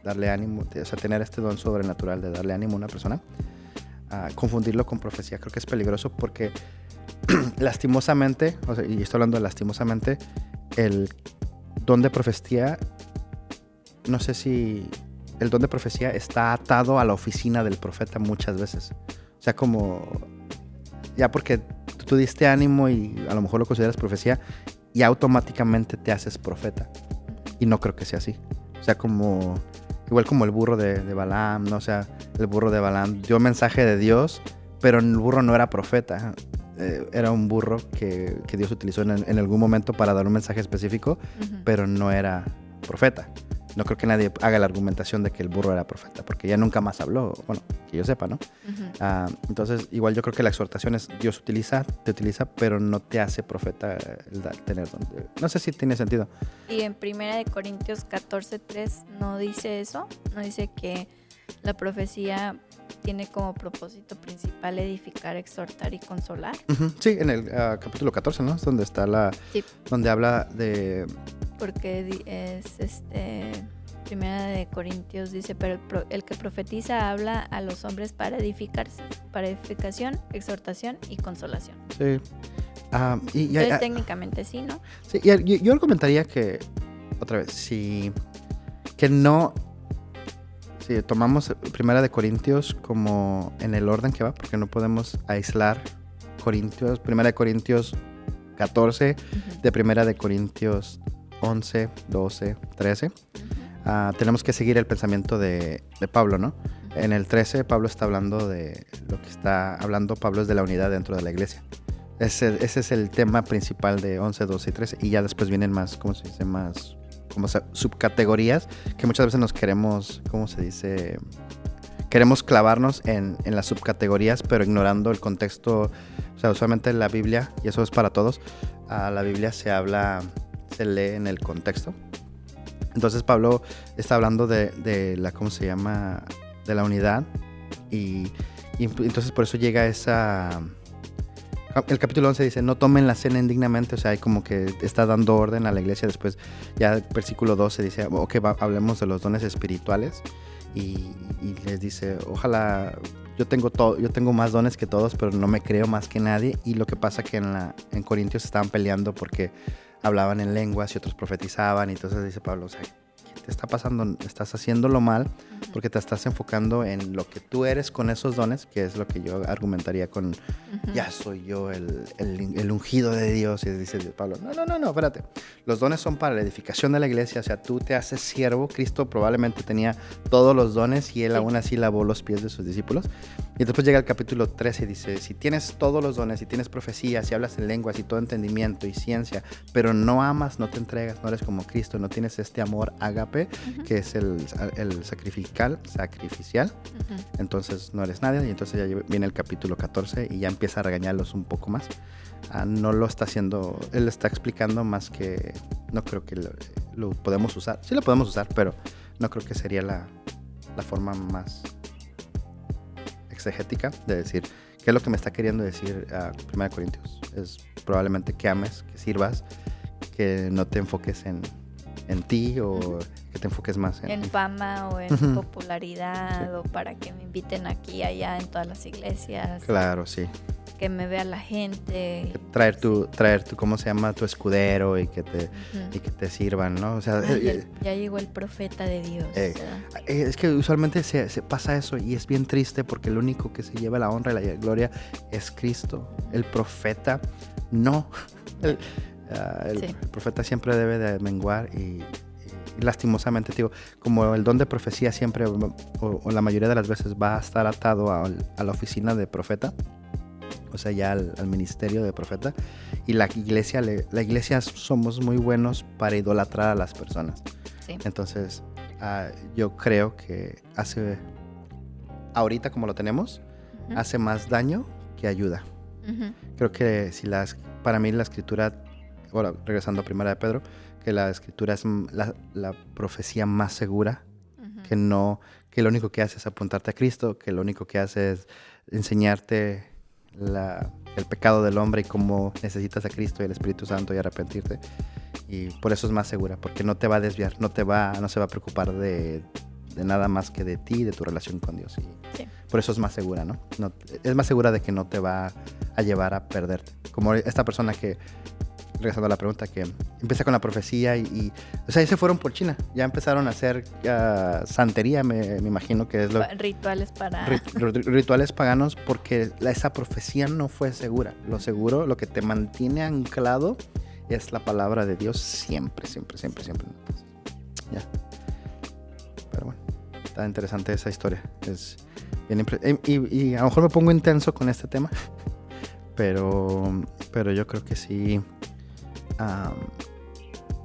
darle ánimo, o sea, tener este don sobrenatural de darle ánimo a una persona. Confundirlo con profecía creo que es peligroso porque lastimosamente, o sea, y estoy hablando de lastimosamente, el don de profecía, no sé si el don de profecía está atado a la oficina del profeta muchas veces. O sea, como ya porque tú diste ánimo y a lo mejor lo consideras profecía y automáticamente te haces profeta. Y no creo que sea así. O sea, igual como el burro de Balaam, ¿no? O sea, el burro de Balaam dio mensaje de Dios, pero el burro no era profeta. Era un burro que Dios utilizó en algún momento para dar un mensaje específico, pero no era profeta. No creo que nadie haga la argumentación de que el burro era profeta, porque ya nunca más habló, bueno, que yo sepa, ¿no? Entonces, igual yo creo que la exhortación es Dios te utiliza, pero no te hace profeta tener donde. No sé si tiene sentido. Y en 1 Corintios 14:3 no dice eso, no dice que la profecía tiene como propósito principal edificar, exhortar y consolar. Sí, en el capítulo 14, ¿no? Es donde está donde habla de. Porque es Primera de Corintios dice, pero el que profetiza habla a los hombres para edificación, exhortación y consolación. Sí. Entonces técnicamente sí, ¿no? Sí, yo argumentaría que, otra vez, si tomamos Primera de Corintios como en el orden que va, porque no podemos aislar Primera de Corintios 14 de Primera de Corintios 11, 12, 13. Tenemos que seguir el pensamiento de Pablo, ¿no? En el 13 Pablo está hablando de lo que está hablando Pablo es de la unidad dentro de la iglesia. Ese es el tema principal de 11, 12 y 13. Y ya después vienen más, ¿cómo se dice? Más como subcategorías que muchas veces nos queremos, ¿cómo se dice? Queremos clavarnos en las subcategorías, pero ignorando el contexto. O sea, usualmente la Biblia, y eso es para todos, la Biblia se lee en el contexto. Entonces Pablo está hablando de la, ¿cómo se llama? De la unidad. Y entonces por eso llega el capítulo 11 dice, no tomen la cena indignamente. O sea, hay como que está dando orden a la iglesia. Después ya el versículo 12 dice, ok, hablemos de los dones espirituales. Y les dice, ojalá, yo tengo más dones que todos, pero no me creo más que nadie. Y lo que pasa que en Corintios estaban peleando porque hablaban en lenguas y otros profetizaban. Y entonces dice Pablo, o sea, ¿qué te está pasando? Estás haciéndolo mal porque te estás enfocando en lo que tú eres con esos dones, que es lo que yo argumentaría con, ya soy yo el ungido de Dios. Y dice Pablo, no, espérate. Los dones son para la edificación de la iglesia. O sea, tú te haces siervo. Cristo probablemente tenía todos los dones y él aún así lavó los pies de sus discípulos. Y después llega el capítulo 13 y dice, si tienes todos los dones, si tienes profecía, si hablas en lenguas y todo entendimiento y ciencia, pero no amas, no te entregas, no eres como Cristo, no tienes este amor ágape, que es el sacrificial, entonces no eres nadie. Y entonces ya viene el capítulo 14 y ya empieza a regañarlos un poco más. No lo está haciendo, él está explicando más que, no creo que lo podemos usar, sí lo podemos usar, pero no creo que sería la forma más exegética de decir qué es lo que me está queriendo decir a 1 Corintios. Es probablemente que ames, que sirvas, que no te enfoques en ti o que te enfoques más en fama o en popularidad, sí, o para que me inviten aquí, allá, en todas las iglesias. Claro, sí. Que me vea la gente. Traer tu, ¿cómo se llama? Tu escudero y que te sirvan, ¿no? O sea, ya llegó el profeta de Dios. Es que usualmente se pasa eso y es bien triste porque el único que se lleva la honra y la gloria es Cristo. El profeta no. El profeta siempre debe de menguar y lastimosamente, digo, como el don de profecía siempre o la mayoría de las veces va a estar atado a la oficina de profeta, o sea, ya al ministerio de profeta, y la iglesia somos muy buenos para idolatrar a las personas. Sí. Entonces, yo creo que ahorita como lo tenemos, hace más daño que ayuda. Creo que para mí la escritura, bueno, regresando a Primera de Pedro, que la escritura es la profecía más segura, que lo único que hace es apuntarte a Cristo, que lo único que hace es enseñarte el pecado del hombre y cómo necesitas a Cristo y el Espíritu Santo y arrepentirte. Y por eso es más segura, porque no te va a desviar, no se va a preocupar de nada más que de ti y de tu relación con Dios. Y sí. Por eso es más segura, ¿no? Es más segura de que no te va a llevar a perderte. Como esta persona que, regresando a la pregunta, que empieza con la profecía y o sea, ya se fueron por China. Ya empezaron a hacer santería, me imagino que es lo... Rituales para... Rituales paganos, porque esa profecía no fue segura. Lo seguro, lo que te mantiene anclado es la palabra de Dios siempre. Ya. Pero bueno, está interesante esa historia. Es bien y a lo mejor me pongo intenso con este tema, pero yo creo que sí,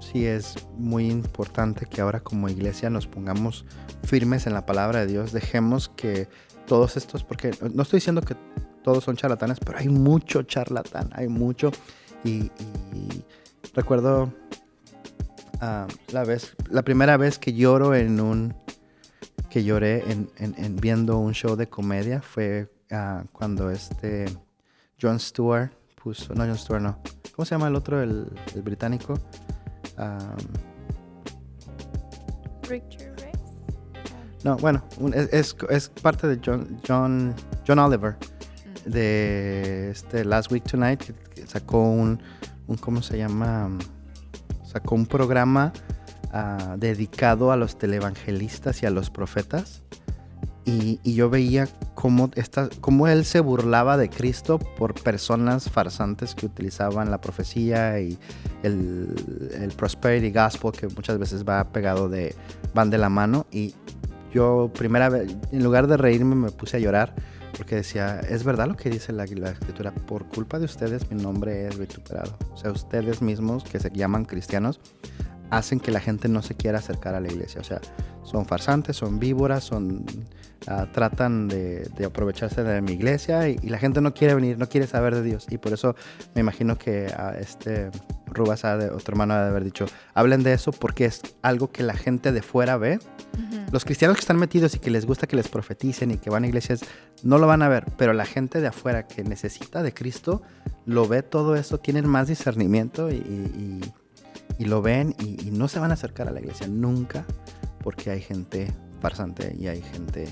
sí es muy importante que ahora como iglesia nos pongamos firmes en la palabra de Dios. Dejemos que todos estos, porque no estoy diciendo que todos son charlatanes, pero hay mucho charlatán, hay mucho. Y recuerdo la primera vez que lloré en viendo un show de comedia fue cuando Jon Stewart puso, no Jon Stewart, no, ¿cómo se llama el otro, el británico? Richard Race. No, bueno, es parte de John Oliver, de Last Week Tonight, que sacó un ¿cómo se llama? Sacó un programa dedicado a los televangelistas y a los profetas, y yo veía cómo él se burlaba de Cristo por personas farsantes que utilizaban la profecía y el prosperity gospel, que muchas veces van de la mano. Y yo primera vez, en lugar de reírme, me puse a llorar, porque decía, es verdad lo que dice la escritura, por culpa de ustedes mi nombre es vituperado. O sea, ustedes mismos que se llaman cristianos hacen que la gente no se quiera acercar a la iglesia. O sea, son farsantes, son víboras, tratan de aprovecharse de mi iglesia, y la gente no quiere venir, no quiere saber de Dios. Y por eso me imagino que Rubas, otro hermano, ha de haber dicho, hablen de eso, porque es algo que la gente de fuera ve. Los cristianos que están metidos y que les gusta que les profeticen y que van a iglesias no lo van a ver, pero la gente de afuera que necesita de Cristo lo ve todo eso, tienen más discernimiento y lo ven, y no se van a acercar a la iglesia nunca, porque hay gente farsante y hay gente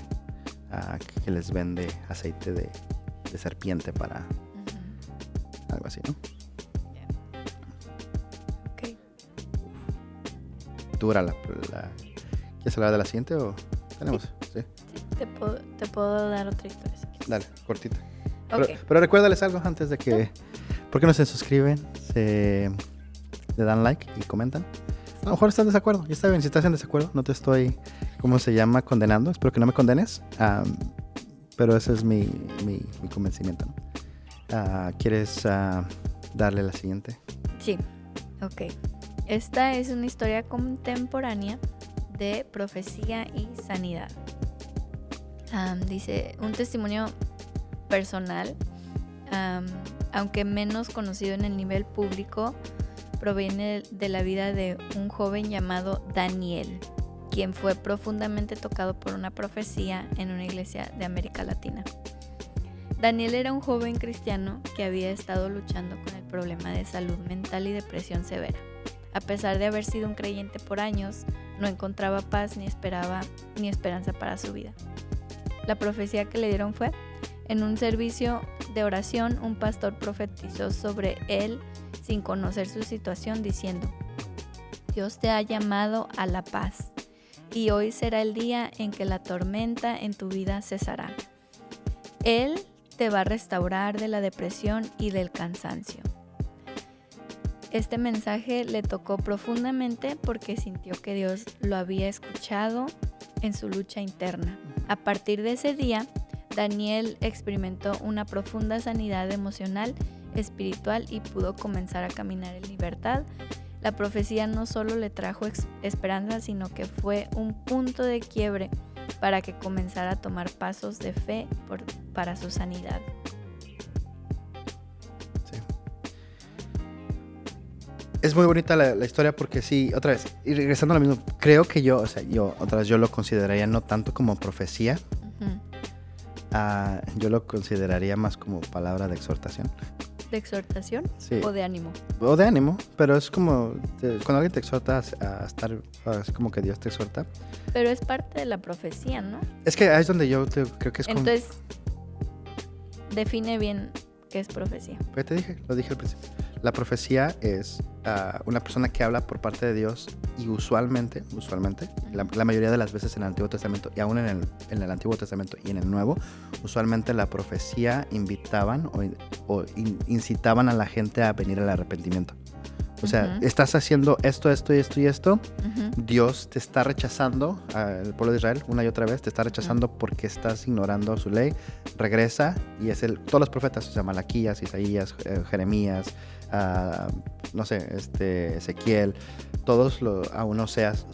que les vende aceite de serpiente para algo así, ¿no? Okay. Dura ¿Quieres hablar de la siguiente o tenemos? Sí. Te puedo dar otra historia si quieres. Dale, cortita. Okay. Pero recuérdales algo antes de que... ¿Por qué no se suscriben? Le dan like y comentan. A lo mejor estás en desacuerdo. Ya está bien, si estás en desacuerdo, no te estoy, ¿cómo se llama? Condenando. Espero que no me condenes. Pero ese es mi convencimiento, ¿no? ¿Quieres darle la siguiente? Sí, ok. Esta es una historia contemporánea de profecía y sanidad. Dice, un testimonio personal, aunque menos conocido en el nivel público, proviene de la vida de un joven llamado Daniel, quien fue profundamente tocado por una profecía en una iglesia de América Latina. Daniel era un joven cristiano que había estado luchando con el problema de salud mental y depresión severa. A pesar de haber sido un creyente por años, no encontraba paz ni esperanza para su vida. La profecía que le dieron fue: en un servicio de oración, un pastor profetizó sobre él sin conocer su situación, diciendo: Dios te ha llamado a la paz, y hoy será el día en que la tormenta en tu vida cesará. Él te va a restaurar de la depresión y del cansancio. Este mensaje le tocó profundamente porque sintió que Dios lo había escuchado en su lucha interna. A partir de ese día, Daniel experimentó una profunda sanidad emocional, espiritual, y pudo comenzar a caminar en libertad La profecía no solo le trajo esperanza, sino que fue un punto de quiebre para que comenzara a tomar pasos de fe para su sanidad. Sí. Es muy bonita la historia porque sí, otra vez, y regresando a lo mismo, creo que yo lo consideraría no tanto como profecía, yo lo consideraría más como palabra de exhortación. ¿De exhortación? Sí. ¿O de ánimo? O de ánimo, pero es como cuando alguien te exhorta a estar, es como que Dios te exhorta. Pero es parte de la profecía, ¿no? Es que ahí es donde yo creo que es como... Entonces, define bien qué es profecía. Pues te dije, lo dije al principio. La profecía es una persona que habla por parte de Dios y usualmente, la mayoría de las veces en el Antiguo Testamento y aún en el Antiguo Testamento y en el Nuevo, usualmente la profecía invitaban o incitaban a la gente a venir al arrepentimiento. O sea, estás haciendo esto y esto. Dios te está rechazando, el pueblo de Israel, una y otra vez, te está rechazando porque estás ignorando su ley. Regresa y todos los profetas, o sea, Malaquías, Isaías, Jeremías, no sé, Ezequiel, todos aún Oseas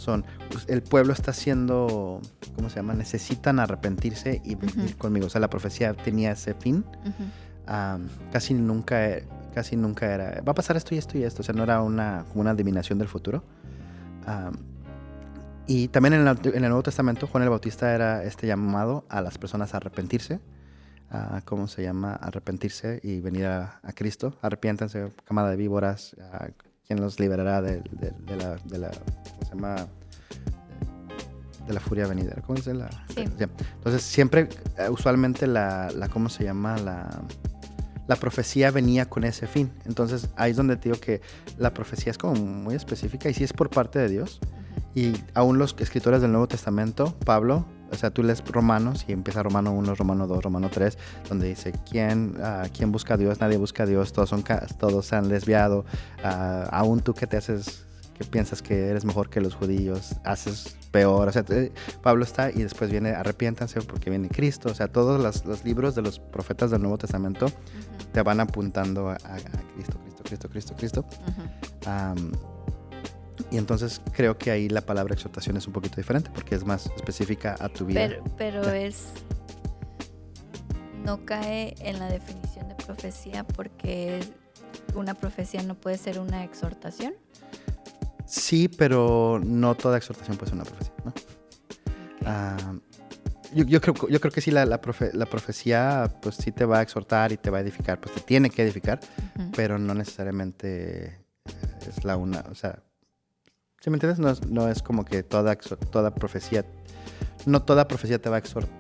el pueblo está haciendo, ¿cómo se llama? Necesitan arrepentirse y venir conmigo. O sea, la profecía tenía ese fin. Casi nunca era, va a pasar esto y esto y esto. O sea, no era como una adivinación del futuro. Y también en el Nuevo Testamento, Juan el Bautista era llamado a las personas a arrepentirse. ¿Cómo se llama? Arrepentirse y venir a Cristo. Arrepiéntanse, camada de víboras. ¿Quién los liberará de la ¿cómo se llama? De la furia venidera. ¿Cómo se llama? Sí. Entonces, siempre, usualmente, ¿cómo se llama? La profecía venía con ese fin. Entonces, ahí es donde te digo que la profecía es como muy específica y sí es por parte de Dios. Y aún los escritores del Nuevo Testamento, Pablo, o sea, tú lees Romanos y empieza Romano 1, Romano 2, Romano 3, donde dice, ¿quién busca a Dios? Nadie busca a Dios, todos se han desviado. Aún tú que piensas que eres mejor que los judíos, haces peor. O sea, Pablo está y después viene, arrepiéntanse porque viene Cristo. O sea, todos los libros de los profetas del Nuevo Testamento te van apuntando a Cristo. Y entonces creo que ahí la palabra exhortación es un poquito diferente porque es más específica a tu vida. Pero no cae en la definición de profecía porque una profecía no puede ser una exhortación. Sí, pero no toda exhortación puede ser una profecía, ¿no? Okay. Yo creo que sí, la profecía pues sí te va a exhortar y te va a edificar, pues te tiene que edificar, pero no necesariamente es o sea, ¿sí me entiendes? No es como que toda profecía, no toda profecía te va a exhortar.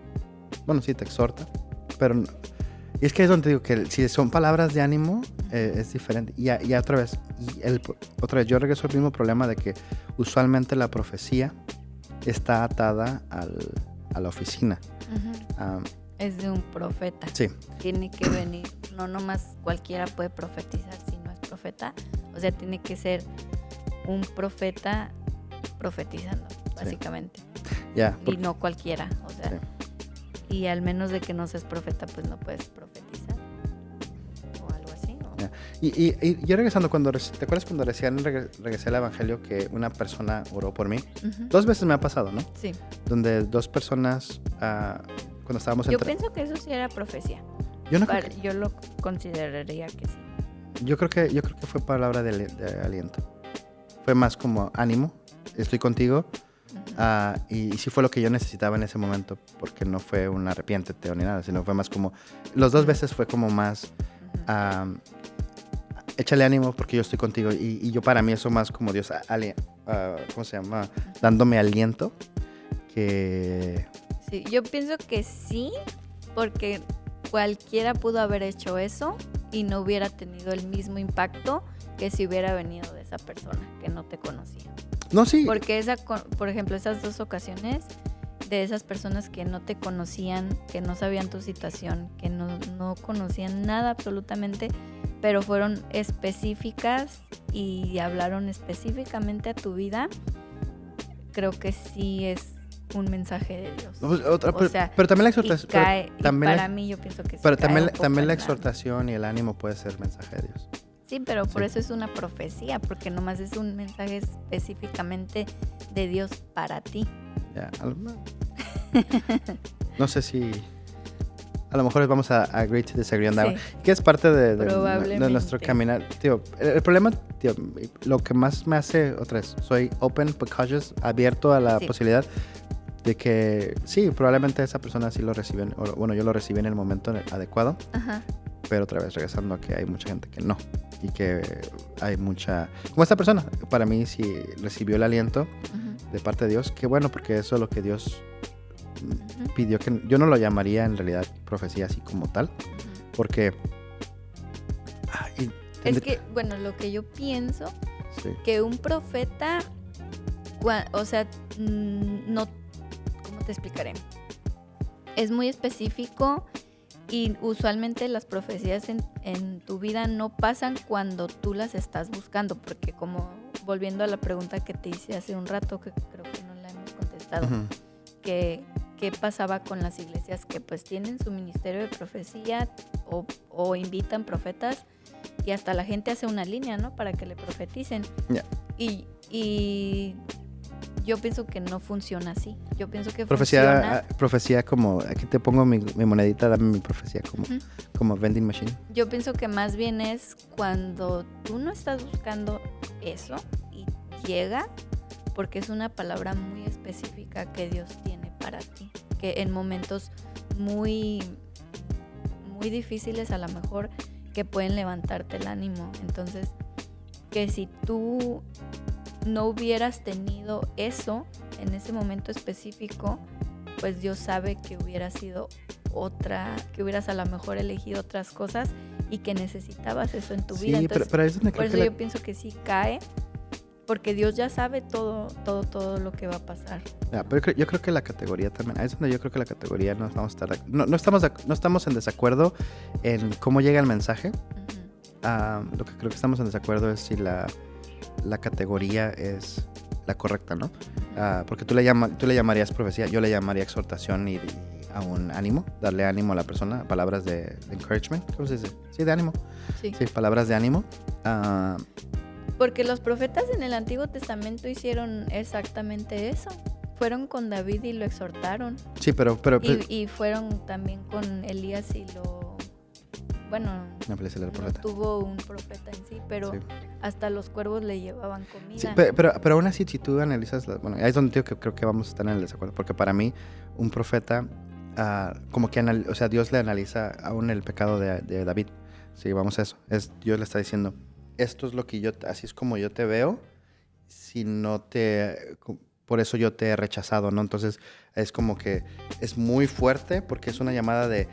Bueno, sí te exhorta, pero no. Y es que es donde digo que si son palabras de ánimo, es diferente. Y otra vez, yo regreso al mismo problema de que usualmente la profecía está atada a la oficina. Es de un profeta. Sí. Tiene que venir, no nomás cualquiera puede profetizar si no es profeta. O sea, tiene que ser un profeta profetizando, básicamente. Yeah, y no cualquiera, o sea. Sí. Y al menos de que no seas profeta, pues no puedes profetizar. O algo así, ¿no? Yeah. Y yo regresando, ¿te acuerdas cuando recién regresé al Evangelio que una persona oró por mí? 2 veces me ha pasado, ¿no? Sí. Donde 2 personas, cuando estábamos Yo pienso que eso sí era profecía. Yo lo consideraría que sí. Yo creo que fue palabra de aliento. Fue más como ánimo, estoy contigo. Y sí fue lo que yo necesitaba en ese momento, porque no fue un arrepiéntete ni nada, sino fue más como, los 2 veces fue como más, échale ánimo porque yo estoy contigo. Y yo para mí eso más como Dios, ¿cómo se llama? Dándome aliento. Sí, yo pienso que sí, porque cualquiera pudo haber hecho eso y no hubiera tenido el mismo impacto que si hubiera venido de esa persona que no te conocía. No, sí. Porque por ejemplo, esas 2 ocasiones de esas personas que no te conocían, que no sabían tu situación, que no conocían nada absolutamente, pero fueron específicas y hablaron específicamente a tu vida, creo que sí es un mensaje de Dios. Pero también la exhortación. Para mí yo pienso que sí. Pero también la exhortación y el ánimo puede ser mensaje de Dios. Sí, pero por Sí. eso es una profecía, porque nomás es un mensaje específicamente de Dios para ti. Ya, no sé si... A lo mejor vamos a agree to disagree on that Sí. one. Que es parte de Probablemente. nuestro caminar. Tío, el problema, tío, lo que más me hace, otra vez, soy open, cautious, abierto a la Sí. posibilidad de que sí, probablemente esa persona sí lo recibe, o bueno, yo lo recibí en el momento adecuado, Ajá. pero otra vez regresando a que hay mucha gente que no. Y que hay mucha... Como esta persona, para mí sí recibió el aliento Ujú, de parte de Dios. Qué bueno, porque eso es lo que Dios ujú, pidió, que yo no lo llamaría en realidad profecía así como tal, ujú. porque ay, Es que, bueno, lo que yo pienso, sí, que un profeta, o sea, no, ¿cómo te explicaré? Es muy específico y usualmente las profecías en tu vida no pasan cuando tú las estás buscando, porque como volviendo a la pregunta que te hice hace un rato, que creo que no la hemos contestado, ujú, que qué pasaba con las iglesias que pues tienen su ministerio de profecía o invitan profetas y hasta la gente hace una línea, ¿no? Para que le profeticen. ya. Y yo pienso que no funciona así. Yo pienso que Profecía, funciona. profecía como, aquí te pongo mi monedita, dame mi profecía, Ujú. como vending machine. Yo pienso que más bien es cuando tú no estás buscando eso y llega, porque es una palabra muy específica que Dios tiene para ti, que en momentos muy, muy difíciles a lo mejor que pueden levantarte el ánimo. Entonces, que si tú no hubieras tenido eso en ese momento específico, pues Dios sabe que hubiera sido otra, que hubieras a lo mejor elegido otras cosas y que necesitabas eso en tu vida. Sí, Entonces, pero ahí es donde por creo eso que yo pienso que sí cae, porque Dios ya sabe todo lo que va a pasar. pero yo creo que la categoría también, ahí es donde yo creo que la categoría no vamos a estar, no estamos en desacuerdo en cómo llega el mensaje. Ujú. Lo que creo que estamos en desacuerdo es si la categoría es la correcta, ¿no? Porque tú le llamarías profecía, yo le llamaría exhortación y a un ánimo, darle ánimo a la persona, palabras de encouragement, ¿cómo se dice? Sí, de ánimo. Sí. Sí, palabras de ánimo. Porque los profetas en el Antiguo Testamento hicieron exactamente eso. Fueron con David y lo exhortaron. Sí, pero Y fueron también con Elías y lo... Bueno, no puede ser el no profeta. tuvo un profeta en sí, pero Sí. hasta los cuervos le llevaban comida. Sí, pero aún así, si tú analizas, bueno, ahí es donde digo que creo que vamos a estar en el desacuerdo, porque para mí un profeta, como que, o sea, Dios le analiza aún el pecado de David. Sí, vamos a eso. Dios le está diciendo, esto es lo que así es como yo te veo, si no por eso yo te he rechazado, ¿no? Entonces es como que es muy fuerte porque es una llamada de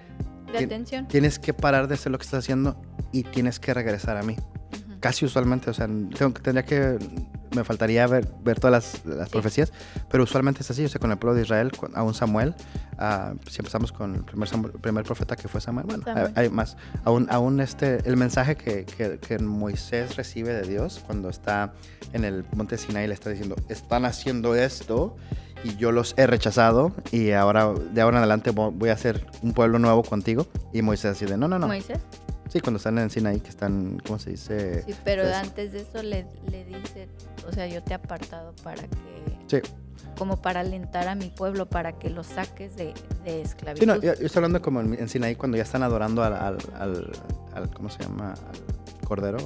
atención. tienes que parar de hacer lo que estás haciendo y tienes que regresar a mí. Ujú. Casi usualmente, o sea, me faltaría ver todas las Sí. profecías, pero usualmente es así, o sea, con el pueblo de Israel, aún Samuel, si empezamos con el primer profeta que fue Samuel, bueno, Samuel. hay más, aún el mensaje que Moisés recibe de Dios cuando está en el monte Sinaí, le está diciendo, están haciendo esto y yo los he rechazado y de ahora en adelante voy a hacer un pueblo nuevo contigo, y Moisés así de, no. Moisés. Sí, cuando están en Sinaí, que están, ¿cómo se dice? Sí, pero Pues, antes de eso le dice, o sea, yo te he apartado para que, sí. como para alentar a mi pueblo, para que los saques de esclavitud. Sí, no, yo estoy hablando como en Sinaí cuando ya están adorando al ¿cómo se llama? Al cordero,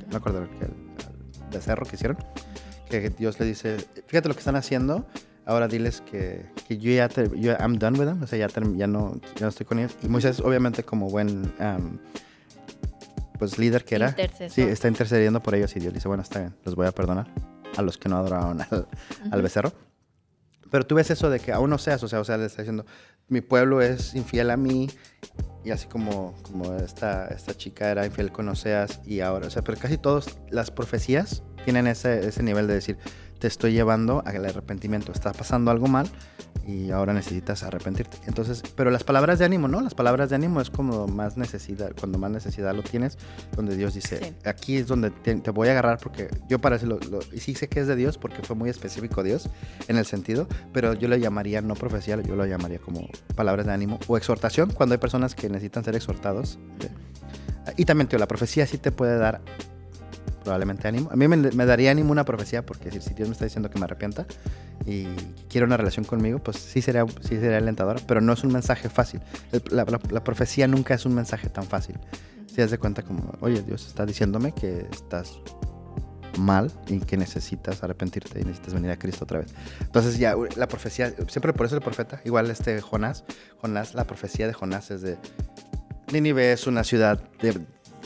no cordero, al becerro que hicieron. Que Dios le dice, fíjate lo que están haciendo, ahora diles que yo I'm done with them, o sea, ya no estoy con ellos. Y Moisés, obviamente, como buen pues líder que era, Intercesor. sí, está intercediendo por ellos y Dios dice, bueno, está bien, los voy a perdonar a los que no adoraron al Ujú. becerro. Pero tú ves eso de que aún no seas, o sea, le está diciendo, mi pueblo es infiel a mí, y así como esta chica era infiel con Oseas, y ahora, o sea, pero casi todas las profecías tienen ese nivel de decir, te estoy llevando al arrepentimiento, está pasando algo mal y ahora necesitas arrepentirte. Entonces, pero las palabras de ánimo, ¿no? Las palabras de ánimo es como más necesidad, cuando más necesidad lo tienes, donde Dios dice, Sí. aquí es donde te voy a agarrar, porque yo para decirlo, y sí sé que es de Dios porque fue muy específico Dios en el sentido, pero yo le llamaría no profecía, yo lo llamaría como palabras de ánimo o exhortación cuando hay personas que necesitan ser exhortados. Y también, tío, la profecía sí te puede dar probablemente ánimo. A mí me daría ánimo una profecía, porque si Dios me está diciendo que me arrepienta y quiere una relación conmigo, pues sí sería alentadora, pero no es un mensaje fácil. La profecía nunca es un mensaje tan fácil. Si das de cuenta como, oye, Dios está diciéndome que estás mal y que necesitas arrepentirte y necesitas venir a Cristo otra vez. Entonces ya la profecía, siempre por eso el profeta, igual Jonás, la profecía de Jonás es de Nínive es una ciudad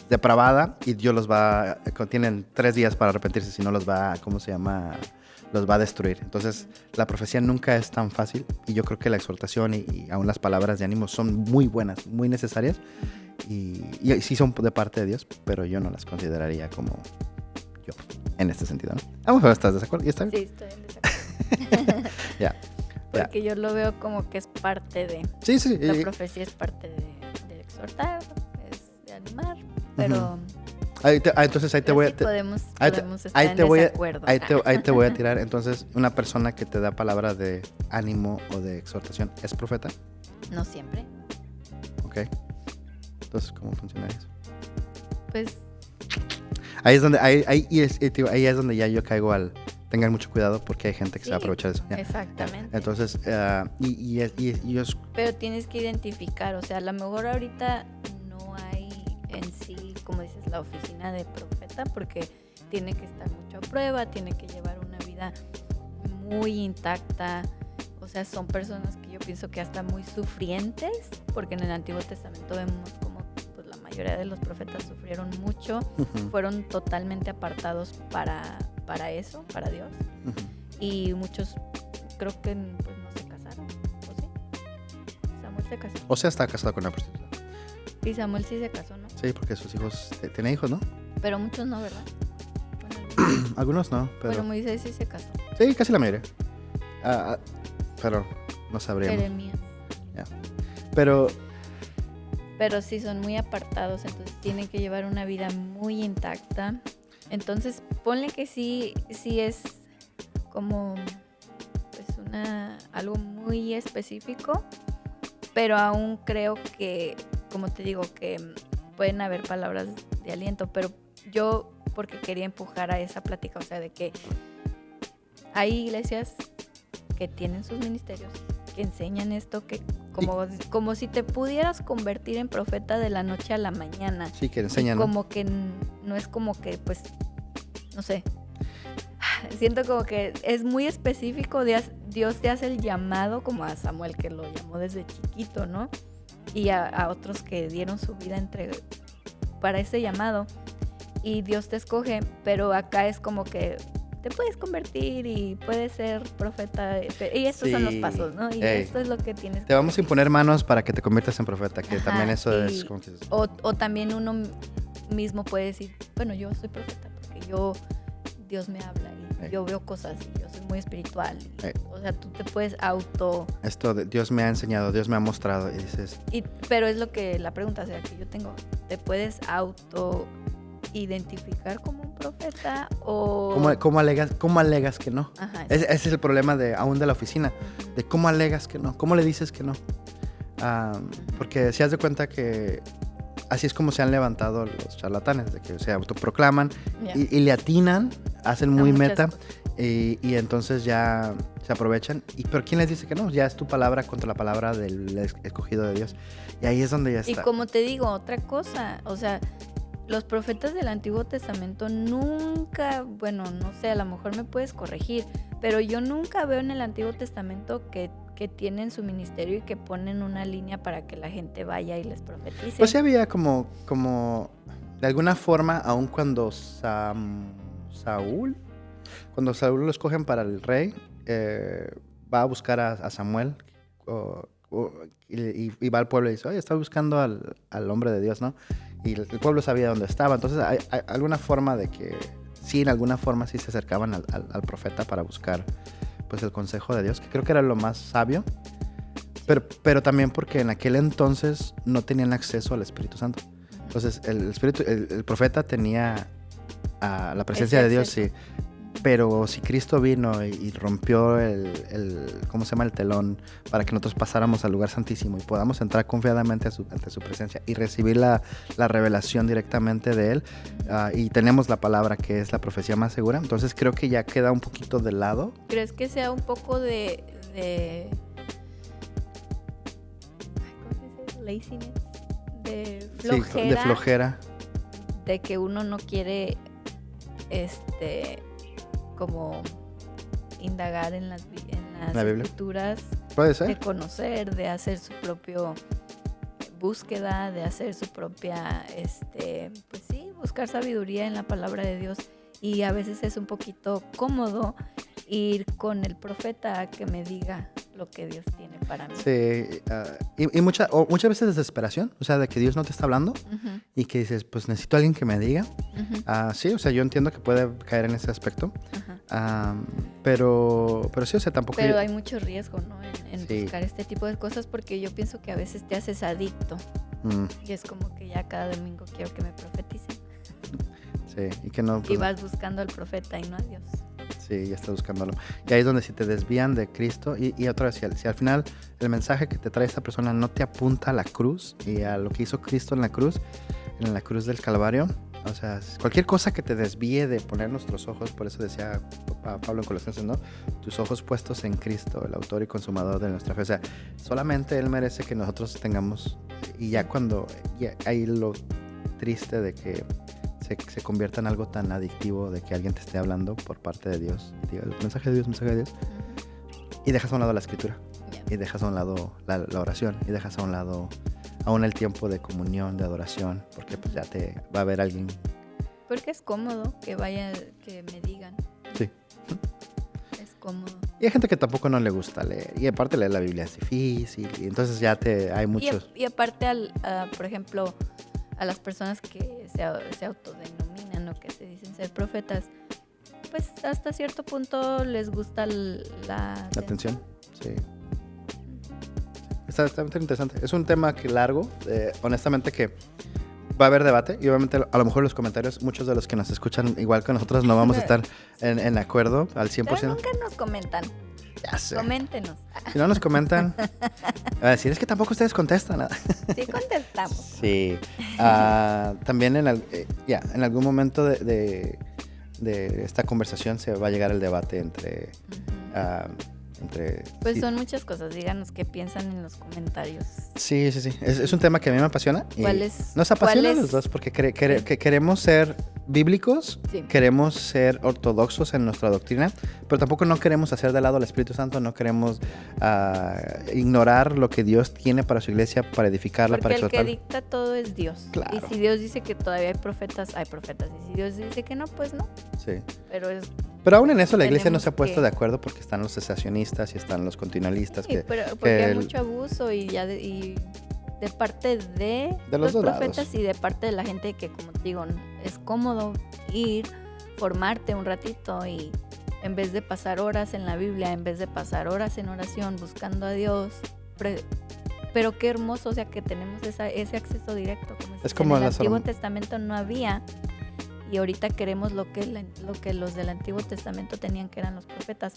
depravada y Dios tienen 3 días para arrepentirse, si no los va a destruir. Entonces la profecía nunca es tan fácil y yo creo que la exhortación y aún las palabras de ánimo son muy buenas, muy necesarias y sí son de parte de Dios, pero yo no las consideraría como yo, en este sentido, ¿no? A lo mejor estás de acuerdo. ¿Y está bien? Sí, estoy en desacuerdo. Ya. Porque yo lo veo como que es parte de... Sí. La profecía es parte de exhortar, es de animar, pero... Entonces ahí te voy a... podemos estar en desacuerdo. Ahí te voy a tirar. Entonces, una persona que te da palabra de ánimo o de exhortación, ¿es profeta? No siempre. Ok. Entonces, ¿cómo funciona eso? Pues... Ahí es donde ya yo caigo tengan mucho cuidado porque hay gente que se va a aprovechar de eso. Ya. Exactamente. Entonces, pero tienes que identificar, o sea, a lo mejor ahorita no hay en sí, como dices, la oficina de profeta, porque tiene que estar mucho a prueba, tiene que llevar una vida muy intacta. O sea, son personas que yo pienso que hasta muy sufrientes, porque en el Antiguo Testamento vemos como pues, la mayoría de los profetas sufrieron mucho, fueron totalmente apartados para eso, para Dios. Y muchos creo que pues, no se casaron, ¿o sí? Samuel se casó. O sea, está casado con una prostituta. Y Samuel sí se casó, ¿no? Sí, porque sus hijos tienen hijos, ¿no? Pero muchos no, ¿verdad? Bueno, algunos no, pero... Bueno, Moisés sí se casó. Sí, casi la mayoría. Pero no sabríamos. Jeremías. Yeah. Pero sí son muy apartados, entonces tienen que llevar una vida muy intacta. Entonces, ponle que sí es como pues algo muy específico, pero aún creo que, como te digo, que pueden haber palabras de aliento, pero yo porque quería empujar a esa plática, o sea, de que hay iglesias que tienen sus ministerios, que enseñan esto, que como si te pudieras convertir en profeta de la noche a la mañana. Sí, que enseñan. Y como que no es como que, pues, no sé. Siento como que es muy específico. Dios te hace el llamado, como a Samuel, que lo llamó desde chiquito, ¿no? Y a otros que dieron su vida para ese llamado. Y Dios te escoge, pero acá es como que te puedes convertir y puedes ser profeta. Y estos son los pasos, ¿no? Y esto es lo que tienes que... Te vamos a imponer manos para que te conviertas en profeta, que también eso es... como que... o también uno mismo puede decir, bueno, yo soy profeta porque Dios me habla y yo veo cosas y yo soy muy espiritual. O sea, tú te puedes Esto de Dios me ha enseñado, Dios me ha mostrado y dices... Pero es lo que la pregunta, o sea, que yo tengo, ¿te puedes identificar como un profeta o...? ¿Cómo alegas que no? Ajá, ese es el problema aún de la oficina, de cómo alegas que no, cómo le dices que no. Porque si has de cuenta que así es como se han levantado los charlatanes, de que se autoproclaman y le atinan, hacen muy meta y entonces ya se aprovechan. ¿Pero quién les dice que no? Ya es tu palabra contra la palabra del escogido de Dios. Y ahí es donde ya está. Y como te digo, otra cosa, o sea... Los profetas del Antiguo Testamento nunca, bueno, no sé, a lo mejor me puedes corregir, pero yo nunca veo en el Antiguo Testamento que tienen su ministerio y que ponen una línea para que la gente vaya y les profetice. Pues sí había como de alguna forma, aun cuando Saúl lo escogen para el rey, va a buscar a Samuel y va al pueblo y dice, oye, está buscando al hombre de Dios, ¿no? Y el pueblo sabía dónde estaba. Entonces hay alguna forma de que sí, en alguna forma sí se acercaban al profeta para buscar pues el consejo de Dios, que creo que era lo más sabio, pero también porque en aquel entonces no tenían acceso al Espíritu Santo. Entonces el profeta tenía la presencia de Dios, sí, Pero si Cristo vino y rompió ¿cómo se llama? El telón para que nosotros pasáramos al lugar santísimo y podamos entrar confiadamente ante su presencia y recibir la revelación directamente de Él, y tenemos la palabra que es la profecía más segura, entonces creo que ya queda un poquito de lado. ¿Crees que sea un poco de ¿cómo se dice? Laziness, de flojera? Sí, de flojera. De que uno no quiere como indagar en las escrituras, puede ser, de conocer, de hacer su propia búsqueda, de hacer su propia, pues sí, buscar sabiduría en la palabra de Dios. Y a veces es un poquito cómodo ir con el profeta a que me diga lo que Dios tiene para mí. Sí, y muchas veces desesperación, o sea, de que Dios no te está hablando, uh-huh, y que dices, pues necesito a alguien que me diga. Uh-huh. Sí, o sea, yo entiendo que puede caer en ese aspecto, uh-huh, pero sí, o sea, tampoco... Pero hay mucho riesgo, ¿no? En sí, buscar este tipo de cosas, porque yo pienso que a veces te haces adicto, y es como que ya cada domingo quiero que me profeticen. Sí, y que no... Pues, y vas buscando al profeta y no a Dios. Sí, ya estás buscándolo. Y ahí es donde si te desvían de Cristo, y otra vez, si al final el mensaje que te trae esta persona no te apunta a la cruz y a lo que hizo Cristo en la cruz del Calvario, o sea, cualquier cosa que te desvíe de poner nuestros ojos, por eso decía Pablo en Colosenses, ¿no? Tus ojos puestos en Cristo, el autor y consumador de nuestra fe. O sea, solamente Él merece que nosotros tengamos, y ya cuando, hay lo triste de que se convierta en algo tan adictivo de que alguien te esté hablando por parte de Dios. Y te diga, mensaje de Dios, y dejas a un lado la escritura, y dejas a un lado la oración, y dejas a un lado aún el tiempo de comunión, de adoración, porque pues ya te va a haber alguien. Porque es cómodo que me digan. Sí. Es cómodo. Y hay gente que tampoco no le gusta leer, y aparte leer la Biblia es difícil, y entonces ya hay muchos. Y aparte, por ejemplo, a las personas que se autodenominan o que se dicen ser profetas, pues hasta cierto punto les gusta la atención. Sí. Está muy interesante. Es un tema largo, honestamente, que va a haber debate, y obviamente a lo mejor los comentarios, muchos de los que nos escuchan igual que nosotros no vamos a estar en acuerdo al 100%. Pero nunca nos comentan. Ya sé. Coméntenos. Si no nos comentan, a decir, es que tampoco ustedes contestan nada. Sí contestamos. Sí. También en algún momento de esta conversación se va a llegar el debate entre... Pues sí, son muchas cosas. Díganos qué piensan en los comentarios. Sí. Es un tema que a mí me apasiona. Nos apasiona a los dos porque que queremos ser bíblicos, sí, queremos ser ortodoxos en nuestra doctrina, pero tampoco no queremos hacer de lado al Espíritu Santo, no queremos ignorar lo que Dios tiene para su iglesia, para edificarla, porque para exhortarla. El que dicta todo es Dios. Claro. Y si Dios dice que todavía hay profetas. Y si Dios dice que no, pues no. Sí. Pero aún en eso la iglesia no se ha puesto de acuerdo porque están los cesacionistas y están los continualistas. Sí, porque hay mucho abuso y de parte de los profetas lados. Y de parte de la gente que, como te digo, es cómodo ir, formarte un ratito y en vez de pasar horas en la Biblia, en vez de pasar horas en oración buscando a Dios, pero qué hermoso, o sea, que tenemos ese acceso directo. Como en el Antiguo Testamento no había. Y ahorita queremos lo que los del Antiguo Testamento tenían, que eran los profetas.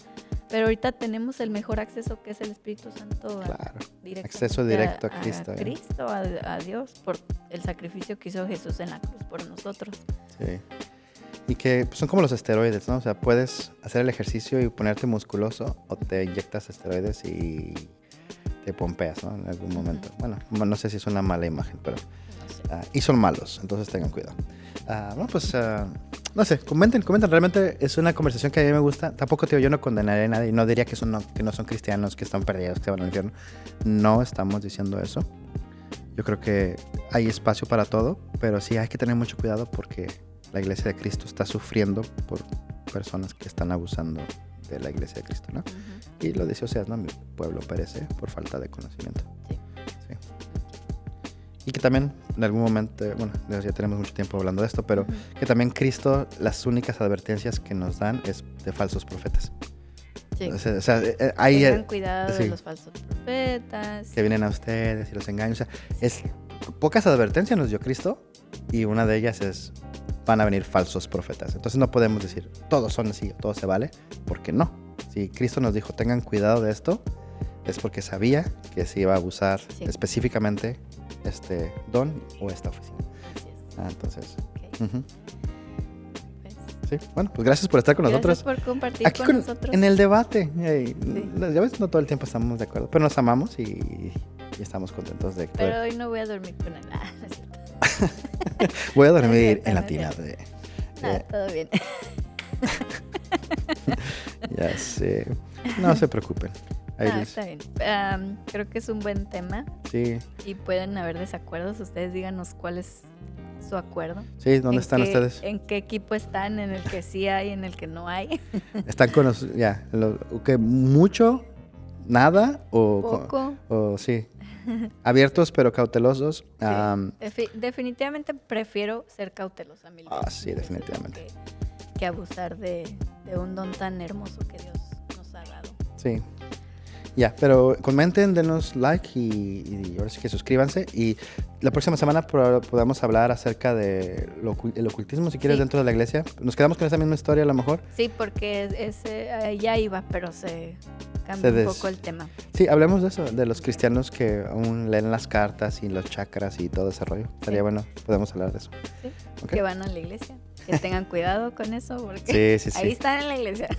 Pero ahorita tenemos el mejor acceso, que es el Espíritu Santo. Claro, acceso directo a Cristo. A Dios, por el sacrificio que hizo Jesús en la cruz por nosotros. Sí. Y que son como los esteroides, ¿no? O sea, puedes hacer el ejercicio y ponerte musculoso, o te inyectas esteroides y te pompeas, ¿no? En algún momento. Bueno, no sé si es una mala imagen, pero... y son malos, entonces tengan cuidado. No sé, comenten. Realmente es una conversación que a mí me gusta. Tampoco, yo no condenaré a nadie. No diría que no son cristianos, que están perdidos, que se van al infierno. No estamos diciendo eso. Yo creo que hay espacio para todo, pero sí hay que tener mucho cuidado porque la iglesia de Cristo está sufriendo por personas que están abusando de la iglesia de Cristo, ¿no? Uh-huh. Y lo dice Oseas, ¿no? Mi pueblo perece por falta de conocimiento. Sí. Y que también en algún momento, bueno, ya tenemos mucho tiempo hablando de esto, pero que también Cristo, las únicas advertencias que nos dan es de falsos profetas. Sí. O sea, hay... Tengan cuidado de los falsos profetas. Que vienen a ustedes y los engañan. O sea, pocas advertencias nos dio Cristo, y una de ellas es van a venir falsos profetas. Entonces no podemos decir, todos son así, todo se vale, porque no. Si Cristo nos dijo, tengan cuidado de esto, es porque sabía que se iba a abusar específicamente este don o esta oficina. Entonces, Okay. Sí, bueno, pues gracias por estar con nosotros. Gracias por compartir Aquí con nosotros. en el debate. Sí. Ya ves, no todo el tiempo estamos de acuerdo, pero nos amamos y estamos contentos de que... Pero hoy no voy a dormir con él. No es cierto. Voy a No es dormir cierto, en no la es tina cierto. de... Todo bien. Ya sé. No se preocupen. Ahí les- Está bien. Creo que es un buen tema Sí, y pueden haber desacuerdos. Ustedes díganos cuál es su acuerdo. sí, ¿dónde están ustedes? ¿En qué equipo están? ¿En el que sí hay, en el que no hay? Están con los... Ya, que mucho, nada Poco. o sí. Abiertos pero cautelosos. Sí. Definitivamente prefiero ser cautelosa mil veces. Sí, definitivamente. Que abusar de un don tan hermoso que Dios nos ha dado. Sí. Ya, pero comenten, denos like y ahora sí que suscríbanse. Y la próxima semana podamos hablar acerca de el ocultismo, si quieres, Sí. dentro de la iglesia. Nos quedamos con esa misma historia a lo mejor. Sí, porque ya iba, pero se cambió un poco el tema. Sí, hablemos de eso, de los cristianos que aún leen las cartas y los chakras y todo ese rollo. Estaría bueno, podemos hablar de eso. Sí, Ok. que van a la iglesia. Que tengan cuidado con eso, porque Sí. ahí están en la iglesia.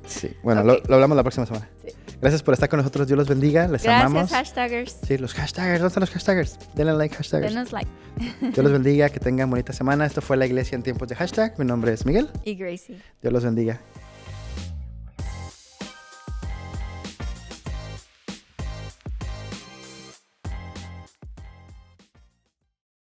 Sí, bueno, Ok. lo hablamos la próxima semana. Sí. Gracias por estar con nosotros, Dios los bendiga, les Gracias, amamos. hashtaggers. Sí, los hashtaggers, ¿dónde están los hashtaggers? Denle like, hashtaggers. Denos like. Dios los bendiga, que tengan bonita semana. Esto fue La Iglesia en Tiempos de Hashtag. Mi nombre es Miguel. Y Gracie. Dios los bendiga.